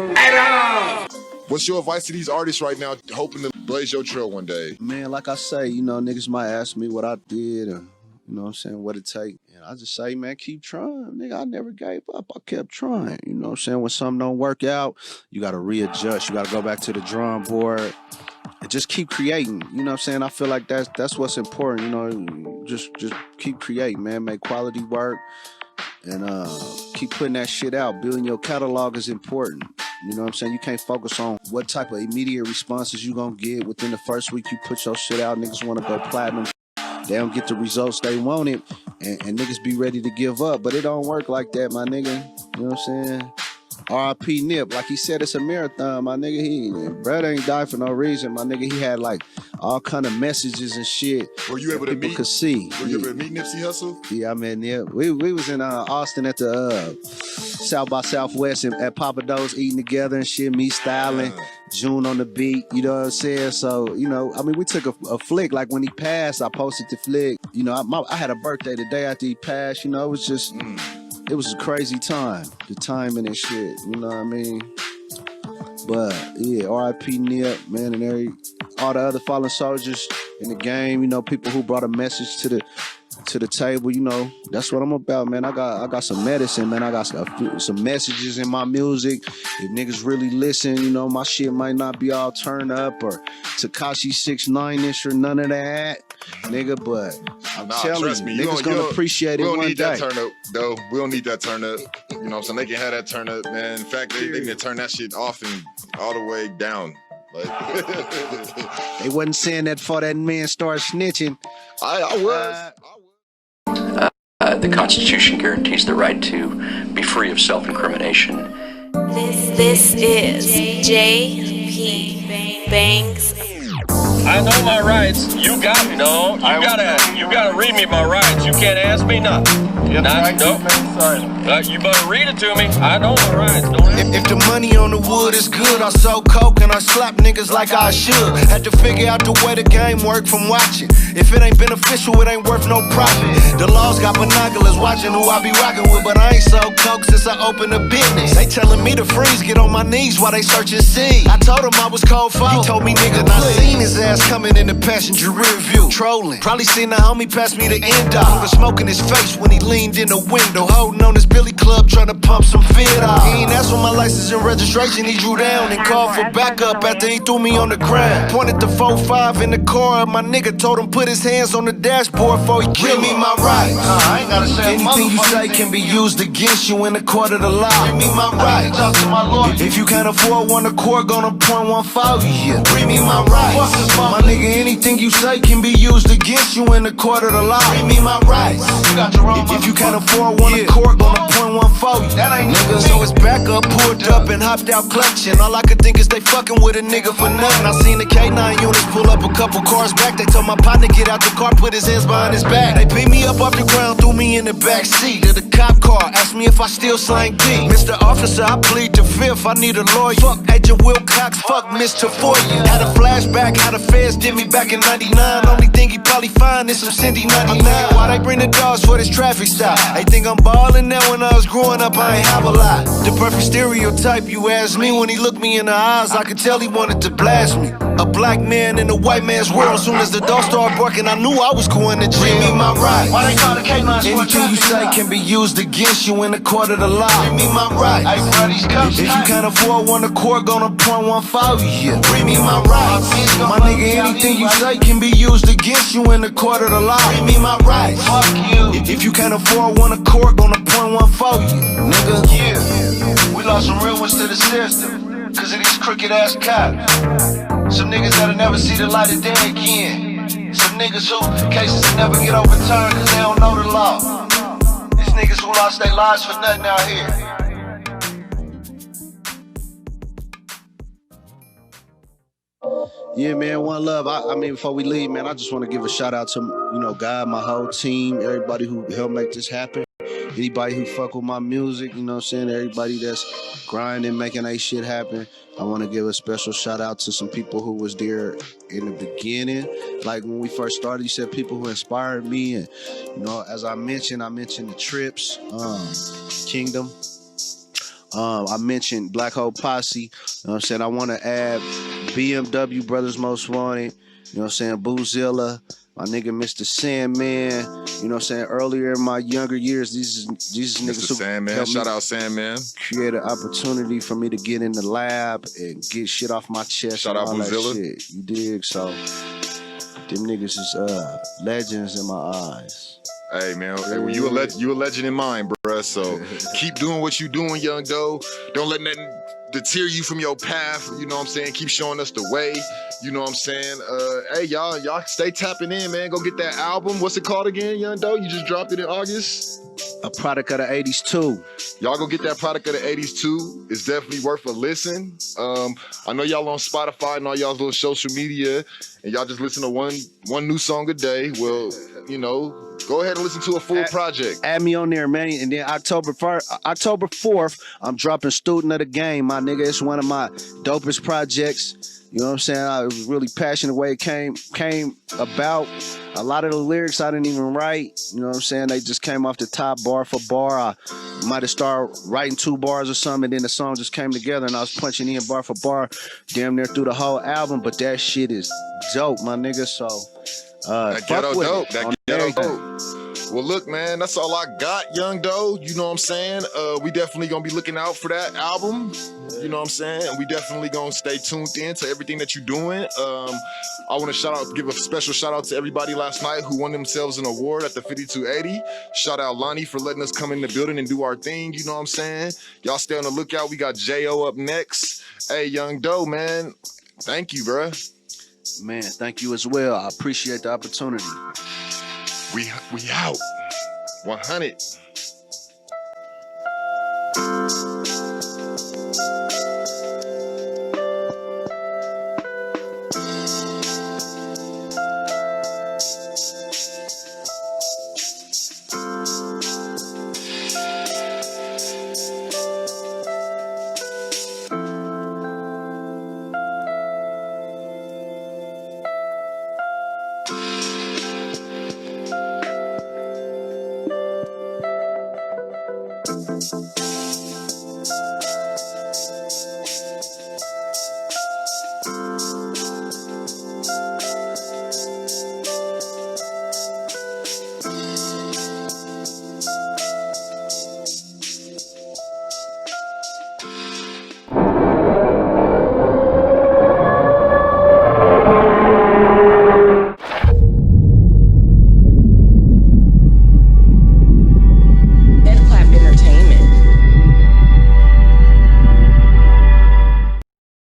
What's your advice to these artists right now, hoping to blaze your trail one day? Man, like I say, you know, niggas might ask me what I did or, you know what I'm saying, what it take. And I just say, man, keep trying. Nigga, I never gave up. I kept trying. You know what I'm saying? When something don't work out, you got to readjust. You got to go back to the drawing board. just keep creating. You know what I'm saying? I feel like that's what's important. You know, just keep creating, man. Make quality work and keep putting that shit out. Building your catalog is important. You know what I'm saying? You can't focus on what type of immediate responses you gonna get within the first week you put your shit out. Niggas want to go platinum. They don't get the results they wanted, and niggas be ready to give up. But it don't work like that, my nigga. You know what I'm saying? R.I.P. Nip. Like he said, it's a marathon, my nigga. Brother ain't died for no reason, my nigga. He had like all kind of messages and shit. Were you able to people meet? Could see. Were you able to meet Nipsey Hussle? Yeah, I met Nip. We was in Austin at the South by Southwest at Papa Do's eating together and shit. Me styling, June on the beat. You know what I'm saying? So you know, I mean, we took a flick. Like when he passed, I posted the flick. You know, I had a birthday the day after he passed. You know, it was just. It was a crazy time, the timing and shit, you know what I mean? But yeah, R.I.P. Nip, man, and all the other fallen soldiers in the game, you know, people who brought a message to the table, you know, that's what I'm about, man. I got some medicine, man. I got some messages in my music. If niggas really listen, you know, my shit might not be all turned up or Tekashi 6ix9ine or none of that, nigga, but I'm telling you, niggas gonna appreciate it one day. We don't need that turn up, though. We don't need that turn up. You know what I'm saying? They can have that turn up, man. In fact, they can turn that shit off and all the way down. They wasn't saying that before that man started snitching. I was. The Constitution guarantees the right to be free of self-incrimination. This is JP Banks. I know my rights. You got me. No, you gotta read me my rights. You can't ask me nothing. You better read it to me. I know my rights. If the money on the wood is good, I sold coke and I slap niggas like I should. Had to figure out the way the game work from watching. If it ain't beneficial, it ain't worth no profit. The laws got binoculars watching who I be rocking with, but I ain't sold coke since I opened a business. They telling me to freeze, get on my knees while they searching C. I told him I was cold for. He told me nigga, I seen his ass coming in the passenger rear view, trolling. Probably seen the homie pass me the end off. Even smoking his face when he leaned in the window, holding on his Billy Club, trying to pump some fit off. He ain't asked for my license and registration, he drew down and called for backup after he threw me on the ground. Pointed the 4-5 in the car, my nigga told him put his hands on the dashboard before he killed me. My rights. I ain't gotta say anything you say can be used against you in the court of the law. Bring me my rights. Talk to my lawyer. If you can't afford one, the court gonna point one for you. Bring me my rights. My nigga, anything you say can be used against you in the court of the law. Bring me my rights. If you can't afford one, the court gonna point one for you. That ain't nigga. So it's back up, pulled up, and hopped out clutching. All I could think is they fucking with a nigga for nothing. I seen the K9 units pull up a couple cars back. They told my partner get out the car, put his hands behind his back. They picked me up off the ground, threw me in the back seat of the cop car. Asked me if I still slang D. Mr. Officer, I plead the fifth. I need a lawyer. Fuck Agent Wilcox, fuck Mr. Foyer. Had a flashback how the feds did me back in '99. Only thing he probably find is some Cindy 99. Why they bring the dogs for this traffic stop? They think I'm ballin' now. When I was growing up, I ain't have a lot. The perfect stereotype, you asked me. When he looked me in the eyes, I could tell he wanted to blast me. A black man in a white man's world. Soon as the door started barking, I knew I was going to jail. Bring me my rights. Why they call the K9? Anything you say can be used against you in the court of the law. Bring me my rights. If you can't afford one, the court gonna point one for you. Bring me my rights. My nigga, anything you say can be used against you in the court of the law. Bring me my rights. Fuck you. If you can't afford one, the court gonna point one for you, nigga. Yeah, we lost some real ones to the system, cause of these crooked ass cops. Some niggas that'll never see the light of day again. Some niggas who cases will never get overturned cause they don't know the law. These niggas who lost their lives for nothing out here. Yeah, man, one love. I mean, before we leave, man, I just want to give a shout out to, you know, God, my whole team, everybody who helped make this happen. Anybody who fuck with my music, you know what I'm saying? Everybody that's grinding, making that shit happen. I want to give a special shout out to some people who was there in the beginning. Like when we first started, you said people who inspired me. And, you know, as I mentioned the Trips, Kingdom. I mentioned Black Hole Posse. You know what I'm saying? I want to add BMW Brothers Most Wanted. You know what I'm saying? Boozilla. My nigga Mr. Sandman, you know what I'm saying? Earlier in my younger years, these niggas Mr. Sandman, helped shout me out Sandman. create an opportunity for me to get in the lab and get shit off my chest. Shout and out all that Boozilla. shit. You dig? So them niggas is legends in my eyes. Hey man, hey, well, you a legend in mine, bruh. So keep doing what you doing, Young Doe. Don't let nothing deter you from your path. You know what I'm saying? Keep showing us the way. You know what I'm saying? Hey y'all stay tapping in, man. Go get that album. What's it called again, Young Doe? You just dropped it in August. A product of the 80s too. Y'all go get that product of the 80s too. It's definitely worth a listen. I know y'all on Spotify and all y'all's little social media, and y'all just listen to one new song a day. Well, you know, go ahead and listen to a full project. Add me on there, man. And then October 4th, I'm dropping Student of the Game, my nigga. It's one of my dopest projects. You know what I'm saying? I was really passionate the way it came about. A lot of the lyrics I didn't even write. You know what I'm saying? They just came off the top bar for bar. I might have started writing 2 bars or something, and then the song just came together, and I was punching in bar for bar, damn near through the whole album. But that shit is dope, my nigga. So that ghetto dope. That ghetto dope. Well, look, man, that's all I got, Young Doe. You know what I'm saying? We definitely gonna be looking out for that album. You know what I'm saying? And we definitely gonna stay tuned in to everything that you're doing. I want to give a special shout out to everybody last night who won themselves an award at the 5280. Shout out Lonnie for letting us come in the building and do our thing. You know what I'm saying? Y'all stay on the lookout. We got J.O. up next. Hey, Young Doe, man. Thank you, bruh. Man, thank you as well. I appreciate the opportunity. We out. 100. Thank you.